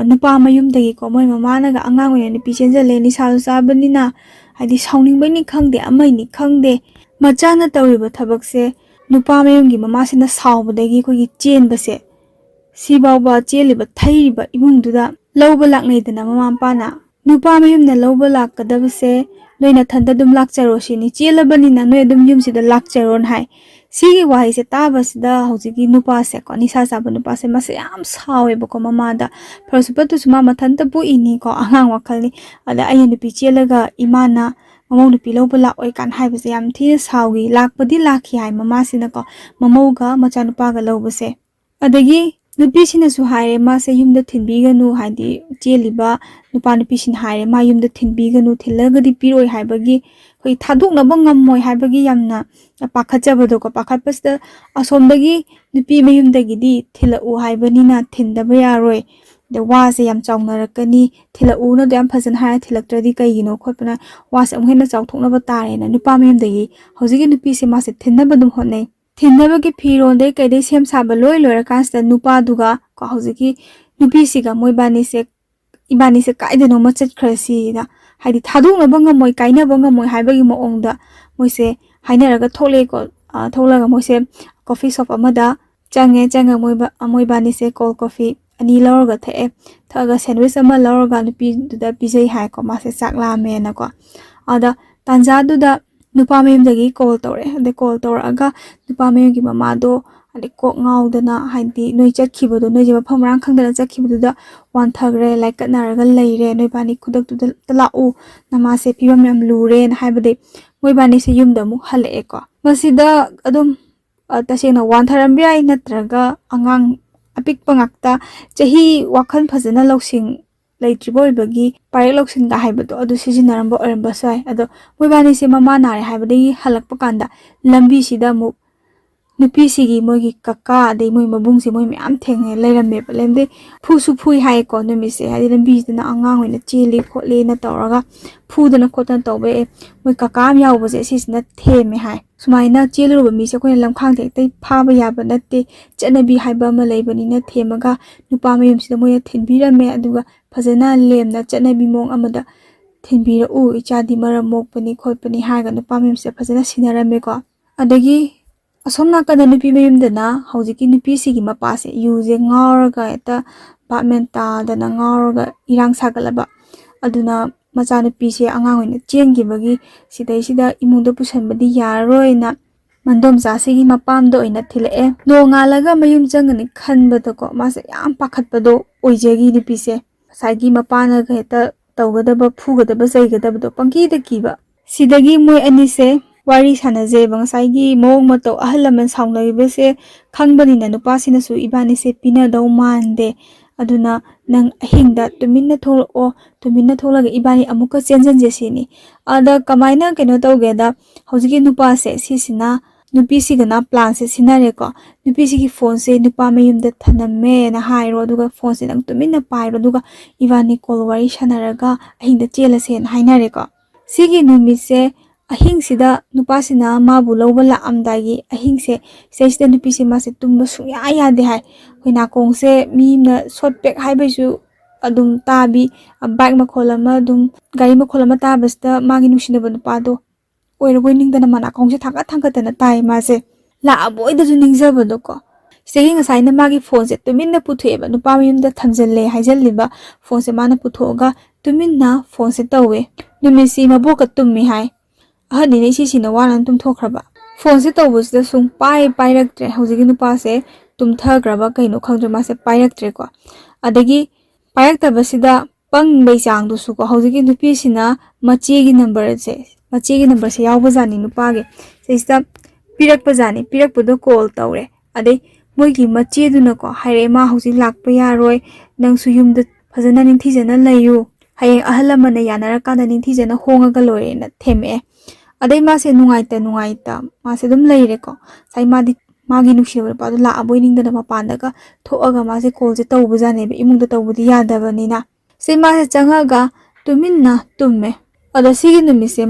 ꯅꯨꯄꯥ ꯃꯌꯨꯝꯗꯒꯤꯀꯣ ꯃꯣꯏ ꯃꯃꯥꯅꯒ ꯑꯉꯥꯡ ꯑꯣꯏꯅ ꯅꯨꯄꯤ ꯆꯦꯟꯖꯜꯂꯦ, ꯅꯤꯁꯥꯁꯨ ꯆꯥꯕꯅꯤꯅ ꯍꯥꯏꯗꯤ ꯁꯥꯎꯅꯤꯡꯕꯩꯅꯤ ꯈꯪꯗꯦ, ꯑꯃꯩꯅꯤ ꯈꯪꯗꯦ, ꯃꯆꯥꯅ ꯇꯧꯔꯤꯕ ꯊꯕꯛꯁꯦ ꯅꯨꯄꯥ ꯃꯌꯨꯝꯒꯤ ꯃꯃꯥꯁꯤꯅ ꯁꯥꯎꯕꯗꯒꯤ ꯑꯩꯈꯣꯏꯒꯤ ꯆꯦꯟꯕꯁꯦ ꯁꯤꯐꯥꯎꯕ ꯆꯦꯜꯂꯤꯕ ꯊꯩꯔꯤꯕ ꯏꯃꯨꯡꯗꯨꯗ ꯂꯧꯕ ꯂꯥꯛꯅꯩꯗꯅ ꯃꯃꯥ ꯃꯄꯥꯅ꯫ ꯅꯨꯄꯥ ꯃꯌꯨꯝꯅ ꯂꯧꯕ ꯂꯥꯛꯀꯗꯕꯁꯦ ꯅꯣꯏ ꯅꯊꯟꯇ ꯑꯗꯨꯝ ꯂꯥꯛꯆꯔꯣ ꯁꯤꯅꯤ, ꯆꯦꯜꯂꯕꯅꯤꯅ ꯅꯣꯏ ꯑꯗꯨꯝ ꯌꯨꯝꯁꯤꯗ ꯂꯥꯛꯆꯔꯣꯅ ꯍꯥꯏ꯫ ꯁꯤꯒꯤ ꯋꯥꯍꯩꯁꯦ ꯇꯥꯕꯁꯤꯗ ꯍꯧꯖꯤꯛꯀꯤ ꯅꯨꯄꯥꯁꯦꯀꯣ, ꯅꯤꯁꯥ ꯆꯥꯕ ꯅꯨꯄꯥꯁꯦ ꯃꯁꯦ ꯌꯥꯝ ꯁꯥꯎꯋꯦꯕꯀꯣ ꯃꯃꯥꯗ꯫ ꯐꯔꯁꯨ ꯐꯠꯇ꯭ꯔꯁꯨ ꯃꯥ ꯃꯊꯟꯇ ꯄꯣꯛꯏꯅꯤꯀꯣ, ꯑꯉꯥꯡ ꯋꯥꯈꯜꯅꯤ꯫ ꯑꯗ ꯑꯩꯅ ꯅꯨꯄꯤ ꯆꯦꯜꯂꯒ ꯏꯃꯥꯅ ꯃꯃꯧ ꯅꯨꯄꯤ ꯂꯧꯕ ꯂꯥꯛꯑꯣꯏ ꯀꯥꯟꯅ ꯍꯥꯏꯕꯁꯦ ꯌꯥꯝ ꯊꯤꯅ ꯁꯥꯎꯈꯤ꯫ ꯂꯥꯛꯄꯗꯤ ꯂꯥꯛꯈꯤ ꯍꯥꯏ ꯃꯃꯥꯁꯤꯅꯀꯣ, ꯃꯃꯧꯒ ꯃꯆꯥꯅꯨꯄꯥꯒ ꯂꯧꯕꯁꯦ꯫ ꯑꯗꯒꯤ ꯅꯨꯄꯤꯁꯤꯅꯁꯨ ꯍꯥꯏꯔꯦ ꯃꯥꯁꯦ ꯌꯨꯝꯗ ꯊꯤꯟꯕꯤꯒꯅꯨ, ꯍꯥꯏꯗꯤ ꯆꯦꯜꯂꯤꯕ ꯅꯨꯄꯥ ꯅꯨꯄꯤꯁꯤꯅ ꯍꯥꯏꯔꯦ ꯃꯥ ꯌꯨꯝꯗ ꯊꯤꯟꯕꯤꯒꯅꯨ, ꯊꯤꯜꯂꯒꯗꯤ ꯄꯤꯔꯣꯏ ꯍꯥꯏꯕꯒꯤ, ꯑꯩꯈꯣꯏ ꯊꯥꯗꯣꯛꯅꯕ ꯉꯝꯃꯣꯏ ꯍꯥꯏꯕꯒꯤ ꯌꯥꯝꯅ ꯄꯥꯈꯠꯆꯕꯗꯣꯀꯣ꯫ ꯄꯥꯈꯠꯄꯁꯤꯗ ꯑꯁꯣꯝꯗꯒꯤ ꯅꯨꯄꯤ ꯃꯌꯨꯝꯗꯒꯤꯗꯤ ꯊꯤꯜꯂꯛꯎ ꯍꯥꯏꯕꯅꯤꯅ ꯊꯤꯟꯗꯕ ꯌꯥꯔꯣꯏ, ꯑꯗ ꯋꯥꯁꯦ ꯌꯥꯝ ꯆꯥꯎꯅꯔꯛꯀꯅꯤ, ꯊꯤꯜꯂꯛꯎꯅꯗꯣ ꯌꯥꯝ ꯐꯖꯅ ꯍꯥꯏꯔ ꯊꯤꯜꯂꯛꯇ꯭ꯔꯗꯤ ꯀꯩꯒꯤꯅꯣ ꯈꯣꯠꯄꯅ ꯋꯥꯁꯦ ꯑꯃꯨꯛ ꯍꯦꯟꯅ ꯆꯥꯎꯊꯣꯛꯅꯕ ꯇꯥꯔꯦꯅ ꯅꯨꯄꯥ ꯃꯌꯨꯝꯗꯒꯤ ꯍꯧꯖꯤꯛꯀꯤ ꯅꯨꯄꯤꯁꯦ ꯃꯥꯁꯦ ꯊꯤꯟꯅꯕ ꯑꯗꯨꯝ ꯍꯣꯠꯅꯩ꯫ ꯊꯤꯟꯅꯕꯒꯤ ꯐꯤꯔꯣꯟꯗꯩ ꯀꯩꯗꯩ ꯁꯦꯝ ꯁꯥꯕ ꯂꯣꯏꯔꯀꯥꯟꯁꯤꯗ ꯅꯨꯄꯥꯗꯨꯒ ꯀꯣ ꯍꯧꯖꯤꯛꯀꯤ ꯅꯨꯄꯤꯁꯤꯒ ꯏꯕꯥꯅꯤꯁꯦ ꯀꯥꯏꯗꯅꯣꯃ ꯆꯠꯈ꯭ꯔꯁꯤꯅ, ꯍꯥꯏꯗꯤ ꯊꯥꯗꯣꯛꯅꯕ ꯉꯝꯃꯣꯏ, ꯀꯥꯏꯅꯕ ꯉꯝꯃꯣꯏ ꯍꯥꯏꯕꯒꯤ ꯃꯑꯣꯡꯗ ꯃꯣꯏꯁꯦ ꯍꯥꯏꯅꯔꯒ ꯊꯣꯛꯂꯛꯑꯦꯀꯣ꯫ ꯊꯣꯛꯂꯒ ꯃꯣꯏꯁꯦ ꯀꯣꯐꯤ ꯁꯣꯞ ꯑꯃꯗ ꯆꯪꯉꯒ ꯃꯣꯏꯕꯥꯅꯤꯁꯦ ꯀꯣꯜ ꯀꯣꯐꯤ 2 ꯂꯧꯔꯒ ꯊꯛꯑꯦ꯫ ꯊꯛꯑꯒ ꯁꯦꯟꯗꯋꯤꯆ ꯑꯃ ꯂꯧꯔꯒ ꯅꯨꯄꯤꯗꯨꯗ ꯄꯤꯖꯩ ꯍꯥꯏꯀꯣ, ꯃꯥꯁꯦ ꯆꯥꯛ ꯂꯥꯝꯃꯦꯅꯀꯣ꯫ ꯑꯗ ꯇꯥꯟꯖꯥꯗꯨꯗ ꯅꯨꯄꯥ ꯃꯌꯨꯝꯗꯒꯤ ꯀꯣꯜ ꯇꯧꯔꯛꯑꯦ꯫ ꯑꯗꯩ ꯀꯣꯜ ꯇꯧꯔꯛꯑꯒ ꯅꯨꯄꯥ ꯃꯌꯨꯝꯒꯤ ꯃꯃꯥꯗꯣ ꯍꯥꯏꯗꯤ ꯀꯣꯛ ꯉꯥꯎꯗꯅ ꯍꯥꯏꯗꯤ ꯅꯣꯏ ꯆꯠꯈꯤꯕꯗꯣ ꯅꯣꯏꯁꯦ ꯃꯐꯝ ꯃꯔꯥꯡ ꯈꯪꯗꯅ ꯆꯠꯈꯤꯕꯗꯨꯗ ꯋꯥꯟꯊꯈ꯭ꯔꯦ ꯂꯥꯏꯀꯠꯅꯔꯒ ꯂꯩꯔꯦ ꯅꯣꯏꯕꯥꯅꯤ ꯈꯨꯗꯛꯇꯨꯗ ꯂꯥꯛꯎ ꯅꯃꯥꯁꯦ ꯐꯤꯕꯝ ꯌꯥꯝ ꯂꯨꯔꯦꯅ ꯍꯥꯏꯕꯗꯤ ꯃꯣꯏꯕꯥꯅꯤꯁꯦ ꯌꯨꯝꯗ ꯑꯃꯨꯛ ꯍꯜꯂꯛꯑꯦꯀꯣ ꯃꯁꯤꯗ ꯑꯗꯨꯝ ꯇꯁꯦꯡꯅ ꯋꯥꯟꯊꯔꯝꯕ ꯌꯥꯏ ꯅꯠꯇ꯭ꯔꯒ ꯑꯉꯥꯡ ꯑꯄꯤꯛꯄ ꯉꯥꯛꯇ ꯆꯍꯤ ꯋꯥꯈꯜ ꯐꯖꯅ ꯂꯧꯁꯤꯡ ꯂꯩꯇ꯭ꯔꯤꯕ ꯑꯣꯏꯕꯒꯤ ꯄꯥꯏꯔꯦꯛ ꯂꯧꯁꯤꯟꯒ ꯍꯥꯏꯕꯗꯣ ꯑꯗꯨ ꯁꯤꯖꯤꯟꯅꯔꯝꯕ ꯑꯣꯏꯔꯝꯕꯁꯨ ꯌꯥꯏ ꯑꯗꯣ ꯃꯣꯏꯕꯥꯅꯤꯁꯦ ꯃꯃꯥ ꯅꯥꯔꯦ ꯍꯥꯏꯕꯗꯒꯤ ꯍꯜꯂꯛꯄ ꯀꯥꯟꯗ ꯂꯝꯕꯤꯁꯤꯗ ꯑꯃꯨꯛ ꯅꯨꯄꯤꯁꯤꯒꯤ ꯃꯣꯏꯒꯤ ꯀꯀꯥ ꯑꯗꯩ ꯃꯣꯏ ꯃꯕꯨꯡꯁꯦ ꯃꯣꯏ ꯃꯌꯥꯝ ꯊꯦꯡꯅꯩ ꯂꯩꯔꯝꯃꯦꯕ ꯂꯩꯔꯝꯗꯩ ꯐꯨꯁꯨ ꯐꯨꯏ ꯍꯥꯏꯌꯦꯀꯣ ꯅꯨꯃꯤꯠꯁꯦ ꯍꯥꯏꯗꯤ ꯂꯝꯕꯤꯁꯤꯗꯅ ꯑꯉꯥꯡ ꯑꯣꯏꯅ ꯆꯦꯜꯂꯤ ꯈꯣꯠꯂꯤꯅ ꯇꯧꯔꯒ ꯐꯨꯗꯅ ꯈꯣꯠꯇꯅ ꯇꯧꯕ ꯃꯣꯏ ꯀꯀꯥ ꯑꯃ ꯌꯥꯎꯕꯁꯦ ꯁꯤꯁꯤꯅ ꯊꯦꯝꯃꯦ ꯍꯥꯏ ꯁꯨꯃꯥꯏꯅ ꯆꯦꯜꯂꯨꯔꯕ ꯃꯤꯁꯦ ꯑꯩꯈꯣꯏꯅ ꯂꯝꯈꯥꯡꯗ ꯍꯦꯛꯇ ꯐꯥꯕ ꯌꯥꯕ ꯅꯠꯇꯦ ꯆꯠꯅꯕꯤ ꯍꯥꯏꯕ ꯑꯃ ꯂꯩꯕꯅꯤꯅ ꯊꯦꯝꯃꯒ ꯅꯨꯄꯥ ꯃꯌꯨꯝꯁꯤꯗ ꯃꯣꯏꯅ ꯊꯤꯟꯕꯤꯔꯝꯃꯦ ꯑꯗꯨꯒ ꯐꯖꯅ ꯂꯦꯝꯅ ꯆꯠꯅꯕꯤ ꯃꯑꯣꯡ ꯑꯃꯗ ꯊꯤꯟꯕꯤꯔꯛꯎ ꯏꯆꯥꯗꯤ ꯃꯔꯝ ꯃꯣꯛꯄꯅꯤ ꯈꯣꯠꯄꯅꯤ ꯍꯥꯏꯔꯒ ꯅꯨꯄꯥ ꯃꯌꯨꯝꯁꯤꯗ ꯐꯖꯅ ꯁꯤꯟꯅꯔꯝꯃꯦꯀꯣ ꯑꯗꯒꯤ ꯑꯁꯣꯝ ꯅꯥꯀꯟꯗ ꯅꯨꯄꯤ ꯃꯌꯨꯝꯗꯅ ꯍꯧꯖꯤꯛꯀꯤ ꯅꯨꯄꯤꯁꯤꯒꯤ ꯃꯄꯥꯁꯦ ꯌꯨꯁꯦ ꯉꯥꯎꯔꯒ ꯍꯦꯛꯇ ꯕꯥꯞꯃꯦꯟ ꯇꯥꯗꯅ ꯉꯥꯎꯔꯒ ꯏꯔꯥꯡ ꯁꯥꯒꯠꯂꯕ ꯑꯗꯨꯅ ꯃꯆꯥꯅꯨꯄꯤꯁꯦ ꯑꯉꯥꯡ ꯑꯣꯏꯅ ꯆꯦꯟꯈꯤꯕꯒꯤ ꯁꯤꯗꯩꯁꯤꯗ ꯏꯃꯨꯡꯗ ꯄꯨꯁꯟꯕꯗꯤ ꯌꯥꯔꯔꯣꯏꯅ ꯃꯟꯗꯣꯝꯆꯥꯁꯤꯒꯤ ꯃꯄꯥꯝꯗ ꯑꯣꯏꯅ ꯊꯤꯜꯂꯛꯑꯦ ꯅꯣꯡꯉꯥꯜꯂꯒ ꯃꯌꯨꯝ ꯆꯪꯒꯅꯤ ꯈꯟꯕꯗꯀꯣ ꯃꯥꯁꯦ ꯌꯥꯝ ꯄꯥꯈꯠꯄꯗꯣ ꯑꯣꯏꯖꯒꯤ ꯅꯨꯄꯤꯁꯦ ꯉꯁꯥꯏꯒꯤ ꯃꯄꯥꯅꯒ ꯍꯦꯛꯇ ꯇꯧꯒꯗꯕ ꯐꯨꯒꯗꯕ ꯆꯩꯒꯗꯕꯗꯣ ꯄꯪꯀꯤꯗ ꯀꯤꯕ ꯁꯤꯗꯒꯤ ꯃꯣꯏ ꯑꯅꯤꯁꯦ ꯋꯥꯔꯤ ꯁꯥꯟꯅꯖꯩꯕ ꯉꯁꯥꯏꯒꯤ ꯃꯑꯣꯡ ꯃꯇꯧ ꯑꯍꯜ ꯂꯃꯟ ꯁꯥꯎꯅꯔꯤꯕꯁꯦ ꯈꯪꯕꯅꯤꯅ ꯅꯨꯄꯥꯁꯤꯅꯁꯨ ꯏꯕꯥꯅꯤꯁꯦ ꯄꯤꯅꯗꯧ ꯃꯥꯟꯗꯦ ꯑꯗꯨꯅ ꯅꯪ ꯑꯍꯤꯡꯗ ꯇꯨꯃꯤꯟꯅ ꯊꯣꯛꯂꯛꯑꯣ ꯇꯨꯃꯤꯟꯅ ꯊꯣꯛꯂꯒ ꯏꯕꯥꯅꯤ ꯑꯃꯨꯛꯀ ꯆꯦꯟꯁꯤꯟꯁꯦ ꯁꯤꯅꯤ ꯑꯗ ꯀꯃꯥꯏꯅ ꯀꯩꯅꯣ ꯇꯧꯒꯦꯗ ꯍꯧꯖꯤꯛꯀꯤ ꯅꯨꯄꯥꯁꯦ ꯁꯤꯁꯤꯅ ꯅꯨꯄꯤꯁꯤꯒꯅ ꯄ꯭ꯂꯥꯟꯁꯦ ꯁꯤꯟꯅꯔꯦꯀꯣ ꯅꯨꯄꯤꯁꯤꯒꯤ ꯐꯣꯟꯁꯦ ꯅꯨꯄꯥ ꯃꯌꯨꯝꯗ ꯊꯅꯝꯃꯦꯅ ꯍꯥꯏꯔꯣ ꯑꯗꯨꯒ ꯐꯣꯟꯁꯦ ꯅꯪ ꯇꯨꯃꯤꯟꯅ ꯄꯥꯏꯔꯣ ꯑꯗꯨꯒ ꯏꯕꯥꯅꯤ ꯀꯣꯜ ꯋꯥꯔꯤ ꯁꯥꯟꯅꯔꯒ ꯑꯍꯤꯡꯗ ꯆꯦꯜꯂꯁꯦꯅ ꯍꯥꯏꯅꯔꯦꯀꯣ ꯁꯤꯒꯤ ꯅꯨꯃꯤꯠꯁꯦ ꯑꯍꯤꯡꯁꯤꯗ ꯅꯨꯄꯥꯁꯤꯅ ꯃꯥꯕꯨ ꯂꯧꯕ ꯂꯥꯛꯑꯝꯗꯥꯏꯒꯤ ꯑꯍꯤꯡꯁꯦ ꯁꯤꯗꯩꯁꯤꯗ ꯅꯨꯄꯤꯁꯦ ꯃꯥꯁꯦ ꯇꯨꯝꯕ ꯁꯨꯡꯌꯥ ꯌꯥꯗꯦ ꯍꯥꯏ ꯑꯩꯈꯣꯏ ꯅꯥꯀꯣꯡꯁꯦ ꯃꯤꯅ ꯁꯣꯠꯄꯦꯛ ꯍꯥꯏꯕꯩꯁꯨ ꯑꯗꯨꯝ ꯇꯥꯕꯤ ꯕꯥꯏꯛ ꯃꯈꯣꯜ ꯑꯃ ꯑꯗꯨꯝ ꯒꯥꯔꯤ ꯃꯈꯣꯜ ꯑꯃ ꯇꯥꯕꯁꯤꯗ ꯃꯥꯒꯤ ꯅꯨꯡꯁꯤꯅꯕ ꯅꯨꯄꯥꯗꯣ ꯑꯣꯏꯔꯕꯣꯏ ꯅꯤꯡꯗꯅ ꯃꯅꯥꯀꯣꯡꯁꯦ ꯊꯥꯡꯒꯠ ꯊꯥꯡꯒꯠꯇꯅ ꯇꯥꯏ ꯃꯥꯁꯦ ꯂꯥꯛꯑꯕꯣꯏꯗꯁꯨ ꯅꯤꯡꯖꯕꯗꯣꯀꯣ ꯁꯤꯗꯒꯤ ꯉꯁꯥꯏꯅ ꯃꯥꯒꯤ ꯐꯣꯟꯁꯦ ꯇꯨꯃꯤꯟꯅ ꯄꯨꯊꯣꯛꯑꯦꯕ ꯅꯨꯄꯥ ꯃꯌꯨꯝꯗ ꯊꯝꯖꯤꯜꯂꯦ ꯍꯥꯏꯖꯜꯂꯤꯕ ꯐꯣꯟꯁꯦ ꯃꯥꯅ ꯄꯨꯊꯣꯛꯑꯒ ꯇꯨꯃꯤꯟꯅ ꯐꯣꯟꯁꯦ ꯇꯧꯋꯦ ꯅꯨꯃꯤꯠꯁꯤ ꯃꯕꯣꯛꯀ ꯇꯨꯝꯃꯤ ꯍꯥꯏ ꯑꯍꯟꯅꯤꯅ ꯏꯁꯤꯁꯤꯅ ꯋꯥꯅ ꯇꯨꯝꯊꯣꯛꯈ꯭ꯔꯕ ꯐꯣꯟꯁꯦ ꯇꯧꯕꯁꯤꯗ ꯁꯨꯝ ꯄꯥꯏꯔꯛꯇ꯭ꯔꯦ ꯍꯧꯖꯤꯛꯀꯤ ꯅꯨꯄꯥꯁꯦ ꯇꯨꯝꯊꯈ꯭ꯔꯕ ꯀꯩꯅꯣ ꯈꯪꯗ꯭ꯔꯦ ꯃꯥꯁꯦ ꯄꯥꯏꯔꯛꯇ꯭ꯔꯦꯀꯣ ꯑꯗꯒꯤ ꯄꯥꯏꯔꯛꯇꯕꯁꯤꯗ ꯄꯪꯕꯩ ꯆꯥꯡꯗꯨꯁꯨꯀꯣ ꯍꯧꯖꯤꯛꯀꯤ ꯅꯨꯄꯤꯁꯤꯅ ꯃꯆꯦꯒꯤ ꯅꯝꯕꯔꯁꯦ ꯌꯥꯎꯕꯖꯥꯠꯅꯤ ꯅꯨꯄꯥꯒꯤ ꯁꯤꯁꯤꯗ ꯄꯤꯔꯛꯄꯖꯥꯠꯅꯤ ꯄꯤꯔꯛꯄꯗꯣ ꯀꯣꯜ ꯇꯧꯔꯦ ꯑꯗꯩ ꯃꯣꯏꯒꯤ ꯃꯆꯦꯗꯨꯅꯀꯣ ꯍꯥꯏꯔꯛꯑꯦ ꯃꯥ ꯍꯧꯖꯤꯛ ꯂꯥꯛꯄ ꯌꯥꯔꯣꯏ ꯅꯪꯁꯨ ꯌꯨꯝꯗ ꯐꯖꯅ ꯅꯤꯡꯊꯤꯖꯅ ꯂꯩꯌꯨ ꯍꯌꯦꯡ ꯑꯍꯜ ꯂꯃꯟꯅ ꯌꯥꯅꯔꯀꯥꯟꯗ ꯅꯤꯡꯊꯤꯖꯅ ꯍꯣꯡꯉꯒ ꯂꯣꯏꯔꯦꯅ ꯊꯦꯝꯃꯛꯑꯦ ꯑꯗꯩ ꯃꯥꯁꯦ ꯅꯨꯡꯉꯥꯏꯇ ꯃꯥꯁꯦ ꯑꯗꯨꯝ ꯂꯩꯔꯦꯀꯣ ꯉꯁꯥꯏ ꯃꯥꯒꯤ ꯅꯨꯡꯁꯤꯅꯕ ꯅꯨꯄꯥꯗꯣ ꯂꯥꯛꯑꯕꯣꯏ ꯅꯤꯡꯗꯅ ꯃꯄꯥꯟꯗꯒ ꯊꯣꯛꯑꯒ ꯃꯥꯁꯦ ꯀꯣꯜꯁꯦ ꯇꯧꯕꯖꯥꯠꯅꯦꯕ ꯏꯃꯨꯡꯗ ꯇꯧꯕꯗꯤ ꯌꯥꯗꯕꯅꯤꯅ ꯁꯤ ꯃꯥꯁꯦ ꯆꯪꯉꯒ ꯇꯨꯃꯤꯟꯅ ꯇꯨꯝꯃꯦ ꯑꯗꯣ ꯁꯤꯒꯤ ꯅꯨꯃꯤꯠꯁꯦ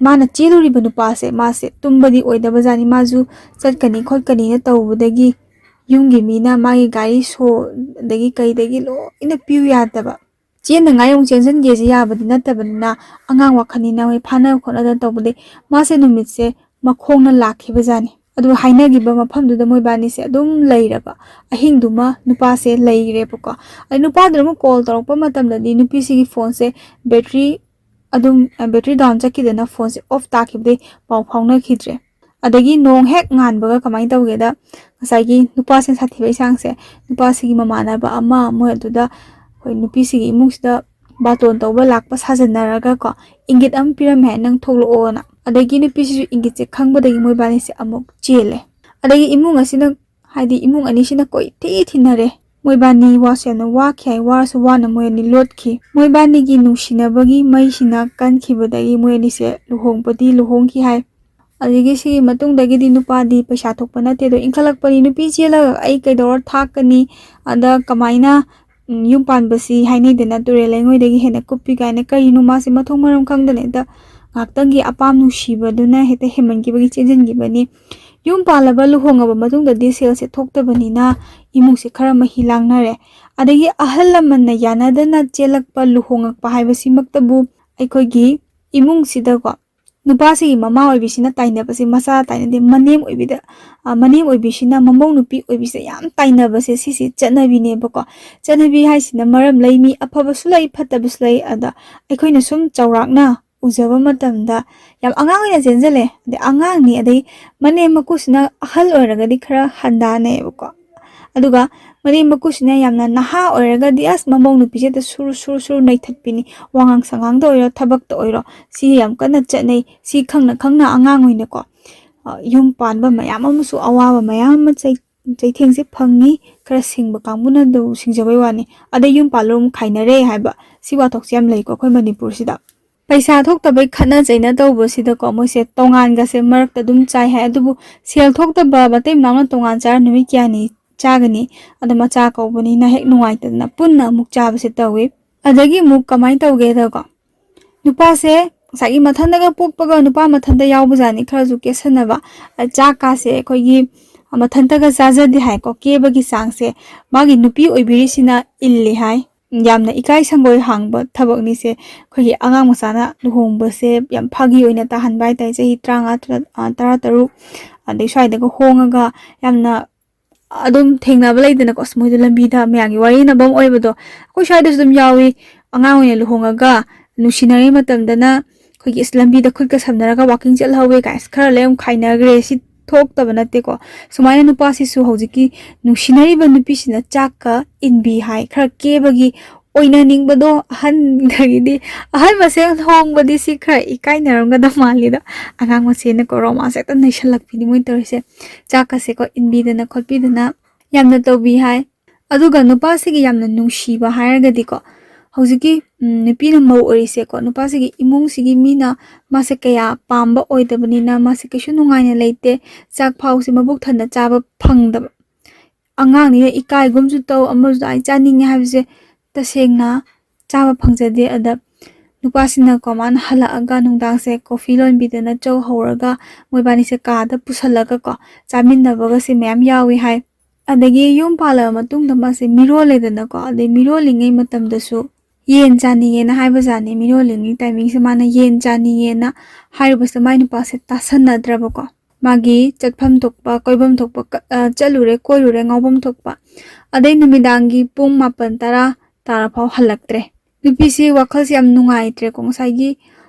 ꯃꯥꯅ ꯆꯦꯜꯂꯨꯔꯤꯕ ꯅꯨꯄꯥꯁꯦ ꯃꯥꯁꯦ ꯇꯨꯝꯕꯗꯤ ꯑꯣꯏꯗꯕꯖꯥꯠꯅꯤ ꯃꯥꯁꯨ ꯆꯠꯀꯅꯤ ꯈꯣꯠꯀꯅꯤꯅ ꯇꯧꯕꯗꯒꯤ ꯌꯨꯝꯒꯤ ꯃꯤꯅ ꯃꯥꯒꯤ ꯒꯥꯔꯤ ꯁꯣ ꯑꯗꯒꯤ ꯀꯩꯗꯒꯤ ꯂꯣꯏꯅ ꯄꯤꯌꯨ ꯌꯥꯗꯕ ꯆꯦꯟꯅꯉꯥꯏ ꯑꯃꯨꯛ ꯆꯦꯟꯁꯤꯟꯒꯦꯁꯦ ꯌꯥꯕꯗꯤ ꯅꯠꯇꯕꯅꯤꯅ ꯑꯉꯥꯡ ꯋꯥꯈꯜꯅꯤꯅ ꯍꯣꯏ ꯐꯥꯅ ꯈꯣꯠꯅꯗꯅ ꯇꯧꯕꯗꯩ ꯃꯥꯁꯦ ꯅꯨꯃꯤꯠꯁꯦ ꯃꯈꯣꯡꯅ ꯂꯥꯛꯈꯤꯕꯖꯥꯠꯅꯤ ꯑꯗꯨ ꯍꯥꯏꯅꯈꯤꯕ ꯃꯐꯝꯗꯨꯗ ꯃꯣꯏꯕꯥꯅꯤꯁꯦ ꯑꯗꯨꯝ ꯂꯩꯔꯕ ꯑꯍꯤꯡꯗꯨꯃ ꯅꯨꯄꯥꯁꯦ ꯂꯩꯔꯦꯕꯀꯣ ꯑꯗꯩ ꯅꯨꯄꯥꯗꯨꯅ ꯑꯃꯨꯛ ꯀꯣꯜ ꯇꯧꯔꯛꯄ ꯃꯇꯝꯗꯗꯤ ꯅꯨꯄꯤꯁꯤꯒꯤ ꯐꯣꯟꯁꯦ ꯕꯦꯇ꯭ꯔꯤ ꯗꯥꯎꯟ ꯆꯠꯈꯤꯗꯅ ꯐꯣꯟꯁꯦ ꯑꯣꯐ ꯇꯥꯈꯤꯕꯗꯩ ꯄꯥꯎ ꯐꯥꯎꯅꯈꯤꯗ꯭ꯔꯦ ꯑꯗꯒꯤ ꯅꯣꯡ ꯍꯦꯛ ꯉꯥꯟꯕꯒ ꯀꯃꯥꯏꯅ ꯇꯧꯒꯦꯗ ꯉꯁꯥꯏꯒꯤ ꯅꯨꯄꯥꯁꯤꯅ ꯁꯥꯊꯤꯕ ꯏꯁꯥꯡꯁꯦ ꯅꯨꯄꯥꯁꯤꯒꯤ ꯃꯃꯥꯟꯅꯕ ꯑꯃ ꯃꯣꯏ ꯑꯗꯨꯗ ꯑꯩꯈꯣꯏ ꯅꯨꯄꯤꯁꯤꯒꯤ ꯏꯃꯨꯡꯁꯤꯗ ꯕꯥꯇꯣꯟ ꯇꯧꯕ ꯂꯥꯛꯄ ꯁꯥꯖꯟꯅꯔꯒꯀꯣ ꯏꯪꯒꯤꯠ ꯑꯃ ꯄꯤꯔꯝꯃꯦ ꯍꯥꯏ ꯅꯪ ꯊꯣꯛꯂꯛꯑꯣꯅ ꯑꯗꯒꯤ ꯅꯨꯄꯤꯁꯤꯁꯨ ꯏꯪꯒꯤꯠꯁꯦ ꯈꯪꯕꯗꯒꯤ ꯃꯣꯏꯕꯥꯅꯤꯁꯦ ꯑꯃꯨꯛ ꯆꯦꯜꯂꯦ ꯑꯗꯒꯤ ꯏꯃꯨꯡ ꯑꯅꯤꯁꯤꯅ ꯀꯣꯏꯊꯤ ꯊꯤꯅꯔꯦ ꯃꯣꯏꯕꯥꯅꯤ ꯋꯥꯁꯨ ꯌꯥꯝꯅ ꯋꯥꯈꯤ ꯍꯥꯏ ꯋꯥꯔꯁꯨ ꯋꯥꯅ ꯃꯣꯏ ꯑꯅꯤ ꯂꯣꯠꯈꯤ ꯃꯣꯏꯕꯥꯅꯤꯒꯤ ꯅꯨꯡꯁꯤꯅꯕꯒꯤ ꯃꯩꯁꯤꯅ ꯀꯟꯈꯤꯕꯗꯒꯤ ꯃꯣꯏ ꯑꯅꯤꯁꯦ ꯂꯨꯍꯣꯡꯈꯤ ꯍꯥꯏ ꯑꯗꯒꯤ ꯁꯤꯒꯤ ꯃꯇꯨꯡꯗꯒꯤꯗꯤ ꯅꯨꯄꯥꯗꯤ ꯄꯩꯁꯥ ꯊꯣꯛꯄ ꯅꯠꯇꯦ ꯑꯗꯣ ꯏꯟꯈꯠꯂꯛꯄꯅꯤ ꯅꯨꯄꯤ ꯆꯦꯜꯂꯒ ꯑꯩ ꯀꯩꯗꯧꯔ ꯊꯥꯛꯀꯅꯤ ꯑꯗ ꯀꯃꯥꯏꯅ ꯌꯨꯝ ꯄꯥꯟꯕꯁꯤ ꯍꯥꯏꯅꯩꯗꯅ ꯇꯨꯔꯦꯜ ꯂꯩꯉꯣꯏꯗꯒꯤ ꯍꯦꯟꯅ ꯀꯨꯞꯄꯤ ꯀꯥꯏꯅ ꯀꯔꯤꯅꯣ ꯃꯥꯁꯦ ꯃꯊꯣꯡ ꯃꯔꯝ ꯈꯪꯗꯅ ꯍꯦꯛꯇ ꯉꯥꯏꯍꯥꯛꯇꯪꯒꯤ ꯑꯄꯥꯝ ꯅꯨꯡꯁꯤꯕꯗꯨꯅ ꯍꯦꯛꯇ ꯍꯦꯟꯃꯟꯈꯤꯕꯒꯤ ꯆꯦꯟꯁꯤꯟꯈꯤꯕꯅꯤ ꯌꯨꯝ ꯄꯥꯜꯂꯕ ꯂꯨꯍꯣꯡꯉꯕ ꯃꯇꯨꯡꯗꯗꯤ ꯁꯦꯜꯁꯦ ꯊꯣꯛꯇꯕꯅꯤꯅ ꯏꯃꯨꯡꯁꯦ ꯈꯔ ꯃꯍꯤ ꯂꯥꯡꯅꯔꯦ ꯑꯗꯒꯤ ꯑꯍꯜ ꯂꯃꯟꯅ ꯌꯥꯅꯗꯅ ꯆꯦꯜꯂꯛꯄ ꯂꯨꯍꯣꯡꯉꯛꯄ ꯍꯥꯏꯕꯁꯤꯃꯛꯇꯕꯨ ꯑꯩꯈꯣꯏꯒꯤ ꯏꯃꯨꯡꯁꯤꯗꯀꯣ ꯅꯨꯄꯥꯁꯤꯒꯤ ꯃꯃꯥ ꯑꯣꯏꯕꯤꯁꯤꯅ ꯇꯥꯏꯅꯕꯁꯦ ꯃꯆꯥ ꯇꯥꯏꯅꯗꯦ ꯃꯅꯦꯝ ꯑꯣꯏꯕꯤꯁꯤꯅ ꯃꯃꯧ ꯅꯨꯄꯤ ꯑꯣꯏꯕꯤꯁꯦ ꯌꯥꯝ ꯇꯥꯏꯅꯕꯁꯦ ꯁꯤꯁꯤ ꯆꯠꯅꯕꯤꯅꯦꯕꯀꯣ ꯆꯠꯅꯕꯤ ꯍꯥꯏꯁꯤꯅ ꯃꯔꯝ ꯂꯩ ꯃꯤ ꯑꯐꯕꯁꯨ ꯂꯩ ꯐꯠꯇꯕꯁꯨ ꯂꯩ ꯑꯗ ꯑꯩꯈꯣꯏꯅ ꯁꯨꯝ ꯆꯥꯎꯔꯥꯛꯅ ꯎꯖꯕ ꯃꯇꯝꯗ ꯌꯥꯝ ꯑꯉꯥꯡ ꯑꯣꯏꯅ ꯆꯦꯟꯖꯜꯂꯦ ꯑꯗꯩ ꯑꯉꯥꯡꯅꯤ ꯑꯗꯩ ꯃꯅꯦꯝ ꯃꯀꯨꯁꯤꯅ ꯑꯍꯜ ꯑꯣꯏꯔꯒꯗꯤ ꯈꯔ ꯍꯟꯗꯥꯅꯩꯕꯀꯣ ꯑꯗꯨꯒ ꯃꯅꯦꯝ ꯃꯀꯨꯁꯤꯅ ꯌꯥꯝꯅ ꯅꯍꯥ ꯑꯣꯏꯔꯒꯗꯤ ꯑꯁ ꯃꯃꯧ ꯅꯨꯄꯤꯁꯦꯗ ꯁꯨꯔ ꯁꯨꯔ ꯁꯨꯔ ꯅꯩꯊꯠꯄꯤꯅꯤ ꯋꯥꯉꯥꯡ ꯁꯉꯥꯡꯗ ꯑꯣꯏꯔꯣ ꯊꯕꯛꯇ ꯑꯣꯏꯔꯣ ꯁꯤ ꯌꯥꯝ ꯀꯟꯅ ꯆꯠꯅꯩ ꯁꯤ ꯈꯪꯅ ꯈꯪꯅ ꯑꯉꯥꯡ ꯑꯣꯏꯅꯀꯣ ꯌꯨꯝ ꯄꯥꯟꯕ ꯃꯌꯥꯝ ꯑꯃꯁꯨ ꯑꯋꯥꯕ ꯃꯌꯥꯝ ꯑꯃ ꯆꯩꯊꯦꯡꯁꯦ ꯐꯪꯉꯤ ꯈꯔ ꯁꯤꯡꯕ ꯀꯥꯡꯕꯨꯅ ꯁꯤꯡꯖꯕꯩ ꯋꯥꯅꯤ ꯑꯗꯩ ꯌꯨꯝ ꯄꯥꯜꯂꯨꯔ ꯈꯥꯏꯅꯔꯦ ꯍꯥꯏꯕ ꯁꯤ ꯋꯥꯊꯣꯛꯁꯦ ꯌꯥꯝ ꯂꯩꯀꯣ ꯑꯩꯈꯣꯏ ꯃꯅꯤꯄꯨꯔꯁꯤꯗ ꯄꯩꯁꯥ ꯊꯣꯛꯇꯕꯩ ꯈꯠꯅ ꯆꯩꯅ ꯇꯧꯕꯁꯤꯗꯀꯣ ꯃꯣꯏꯁꯦ ꯇꯣꯉꯥꯟꯒꯁꯦ ꯃꯔꯛꯇ ꯑꯗꯨꯝ ꯆꯥꯏ ꯍꯥꯏ ꯑꯗꯨꯕꯨ ꯁꯦꯜ ꯊꯣꯛꯇꯕ ꯃꯇꯩ ꯃꯅꯥꯎꯅ ꯇꯣꯉꯥꯟ ꯆꯥꯔ ꯅꯨꯃꯤꯠ ꯀꯌꯥꯅꯤ ꯆꯥꯒꯅꯤ ꯑꯗ ꯃꯆꯥ ꯀꯧꯕꯅꯤꯅ ꯍꯦꯛ ꯅꯨꯡꯉꯥꯏꯇꯗꯅ ꯄꯨꯟꯅ ꯑꯃꯨꯛ ꯆꯥꯕꯁꯦ ꯇꯧꯏ ꯑꯗꯒꯤ ꯑꯃꯨꯛ ꯀꯃꯥꯏꯅ ꯇꯧꯒꯦꯗꯀꯣ ꯅꯨꯄꯥꯁꯦ ꯉꯁꯥꯏꯒꯤ ꯃꯊꯟꯇꯒ ꯄꯣꯛꯄꯒ ꯅꯨꯄꯥ ꯃꯊꯟꯇ ꯌꯥꯎꯕꯖꯥꯠꯅꯤ ꯈꯔꯁꯨ ꯀꯦꯁꯟꯅꯕ ꯆꯥꯛꯀꯥꯁꯦ ꯑꯩꯈꯣꯏꯒꯤ ꯃꯊꯟꯇꯒ ꯆꯥꯖꯗꯦ ꯍꯥꯏꯀꯣ ꯀꯦꯕꯒꯤ ꯆꯥꯡꯁꯦ ꯃꯥꯒꯤ ꯅꯨꯄꯤ ꯑꯣꯏꯕꯤꯔꯤꯁꯤꯅ ꯏꯜꯂꯤ ꯍꯥꯏ ꯌꯥꯝꯅ ꯏꯀꯥꯏ ꯁꯪꯒꯣꯏ ꯍꯥꯡꯕ ꯊꯕꯛꯅꯤꯁꯦ ꯑꯩꯈꯣꯏꯒꯤ ꯑꯉꯥꯡ ꯃꯆꯥꯅ ꯂꯨꯍꯣꯡꯕꯁꯦ ꯌꯥꯝ ꯐꯥꯒꯤ ꯑꯣꯏꯅ ꯇꯥꯍꯟꯕ ꯍꯥꯏꯇꯥꯔꯦ ꯆꯍꯤ 35 ꯑꯗꯩ ꯁ꯭ꯋꯥꯏꯗꯒ ꯍꯣꯡꯉꯒ ꯌꯥꯝꯅ ꯑꯗꯨꯝ ꯊꯦꯡꯅꯕ ꯂꯩꯗꯅꯀꯣ ꯑꯁ ꯃꯣꯏꯗꯣ ꯂꯝꯕꯤꯗ ꯃꯌꯥꯝꯒꯤ ꯋꯥꯔꯤꯅꯕ ꯑꯣꯏꯕꯗꯣ ꯑꯩꯈꯣꯏ ꯁ꯭ꯋꯥꯏꯗꯁꯨ ꯑꯗꯨꯝ ꯌꯥꯎꯏ ꯑꯉꯥꯡ ꯑꯣꯏꯅ ꯂꯨꯍꯣꯡꯉꯒ ꯅꯨꯡꯁꯤꯅꯔꯤ ꯃꯇꯝꯗꯅ ꯑꯩꯈꯣꯏꯒꯤ ꯑꯁ ꯂꯝꯕꯤꯗ ꯈꯨꯠꯀ ꯁꯝꯅꯔꯒ ꯋꯥꯀꯤꯡ ꯆꯠꯍꯧꯋꯦ ꯀꯥꯏ ꯈꯔ ꯂꯩ ꯑꯃꯨꯛ ꯈꯥꯏꯅꯈ꯭ꯔꯦ ꯁꯤ ꯊꯣꯛꯇꯕ ꯅꯠꯇꯦꯀꯣ ꯁꯨꯃꯥꯏꯅ ꯅꯨꯄꯥꯁꯤꯁꯨ ꯍꯧꯖꯤꯛꯀꯤ ꯅꯨꯡꯁꯤꯅꯔꯤꯕ ꯅꯨꯄꯤꯁꯤꯅ ꯆꯥꯛꯀ ꯏꯟꯕꯤ ꯍꯥꯏ ꯈꯔ ꯀꯦꯕꯒꯤ ꯑꯣꯏꯅꯅꯤꯡꯕꯗꯣ ꯑꯍꯟꯗꯒꯤꯗꯤ ꯑꯍꯜ ꯃꯁꯦꯜ ꯍꯣꯡꯕꯗꯤ ꯁꯤ ꯈꯔ ꯏꯀꯥꯏꯅꯔꯝꯒꯗꯕ ꯃꯥꯜꯂꯤꯗ ꯑꯉꯥꯡ ꯃꯁꯦꯜꯅꯀꯣ ꯔꯣꯃꯥꯟꯁ ꯍꯦꯛꯇ ꯅꯩꯁꯜꯂꯛꯄꯤꯅꯤ ꯃꯣꯏ ꯇꯧꯔꯤꯁꯦ ꯆꯥꯛꯀꯁꯦꯀꯣ ꯏꯟꯕꯤꯗꯅ ꯈꯣꯠꯄꯤꯗꯅ ꯌꯥꯝꯅ ꯇꯧꯕꯤ ꯍꯥꯏ ꯑꯗꯨꯒ ꯅꯨꯄꯥꯁꯤꯒꯤ ꯌꯥꯝꯅ ꯅꯨꯡꯁꯤꯕ ꯍꯥꯏꯔꯒꯗꯤꯀꯣ ꯍꯧꯖꯤꯛꯀꯤ ꯅꯨꯄꯤꯅ ꯃꯧ ꯑꯣꯏꯔꯤꯁꯦꯀꯣ ꯅꯨꯄꯥꯁꯤꯒꯤ ꯏꯃꯨꯡꯁꯤꯒꯤ ꯃꯤꯅ ꯃꯥꯁꯦ ꯀꯌꯥ ꯄꯥꯝꯕ ꯑꯣꯏꯗꯕꯅꯤꯅ ꯃꯥꯁꯦ ꯀꯩꯁꯨ ꯅꯨꯡꯉꯥꯏꯅ ꯂꯩꯇꯦ ꯆꯥꯛ ꯐꯥꯎꯁꯦ ꯃꯕꯨꯛ ꯊꯟꯅ ꯆꯥꯕ ꯐꯪꯗꯕ ꯑꯉꯥꯡꯅꯤꯅ ꯏꯀꯥꯏꯒꯨꯝꯁꯨ ꯇꯧ ꯑꯃꯁꯨ ꯑꯩ ꯆꯥꯅꯤꯡꯉꯦ ꯍꯥꯏꯕꯁꯦ ꯇꯁꯦꯡꯅ ꯆꯥꯕ ꯐꯪꯖꯗꯦ ꯑꯗ ꯅꯨꯄꯥꯁꯤꯅꯀꯣ ꯃꯥꯅ ꯍꯜꯂꯛꯑꯒ ꯅꯨꯡꯗꯥꯡꯁꯦ ꯀꯣꯐꯤ ꯂꯣꯟꯕꯤꯗꯅ ꯆꯧ ꯍꯧꯔꯒ ꯃꯣꯏꯕꯥꯅꯤꯁꯦ ꯀꯥꯗ ꯄꯨꯁꯜꯂꯒꯀꯣ ꯆꯥꯃꯤꯟꯅꯕꯒꯁꯦ ꯃꯌꯥꯝ ꯌꯥꯎꯏ ꯍꯥꯏ ꯑꯗꯒꯤ ꯌꯨꯝ ꯄꯥꯜꯂꯕ ꯃꯇꯨꯡꯗ ꯃꯥꯁꯦ ꯃꯤꯔꯣꯜꯂꯦꯗꯅꯀꯣ ꯑꯗꯩ ꯃꯤꯔꯣꯜꯂꯤꯉꯩ ꯃꯇꯝꯗꯁꯨ ꯌꯦꯟ ꯆꯥꯅꯤꯡꯉꯦꯅ ꯍꯥꯏꯕꯖꯥꯠꯅꯤ ꯃꯤꯔꯣꯜꯂꯤꯉꯩ ꯇꯥꯏꯃꯤꯡꯁꯦ ꯃꯥꯅ ꯌꯦꯟ ꯆꯥꯅꯤꯡꯉꯦꯅ ꯍꯥꯏꯔꯨꯕꯁꯤꯗ ꯃꯥꯏ ꯅꯨꯄꯥꯁꯦ ꯇꯥꯁꯟꯅꯗ꯭ꯔꯕꯀꯣ ꯃꯥꯒꯤ ꯆꯠꯐꯝ ꯊꯣꯛꯄ ꯀꯣꯏꯐꯝ ꯊꯣꯛꯄ ꯆꯠꯂꯨꯔꯦ ꯀꯣꯏꯔꯨꯔꯦ ꯉꯥꯎꯐꯝ ꯊꯣꯛꯄ ꯑꯗꯩ ꯅꯨꯃꯤꯗꯥꯡꯒꯤ ꯄꯨꯡ 9-10 ꯇꯥꯔꯐꯥꯎ ꯍꯜꯂꯛꯇ꯭ꯔꯦ ꯅꯨꯄꯤꯁꯤ ꯋꯥꯈꯜꯁꯦ ꯌꯥꯝ ꯅꯨꯡꯉꯥꯏꯇ꯭ꯔꯦꯀꯣ ꯉꯁꯥꯏꯒꯤ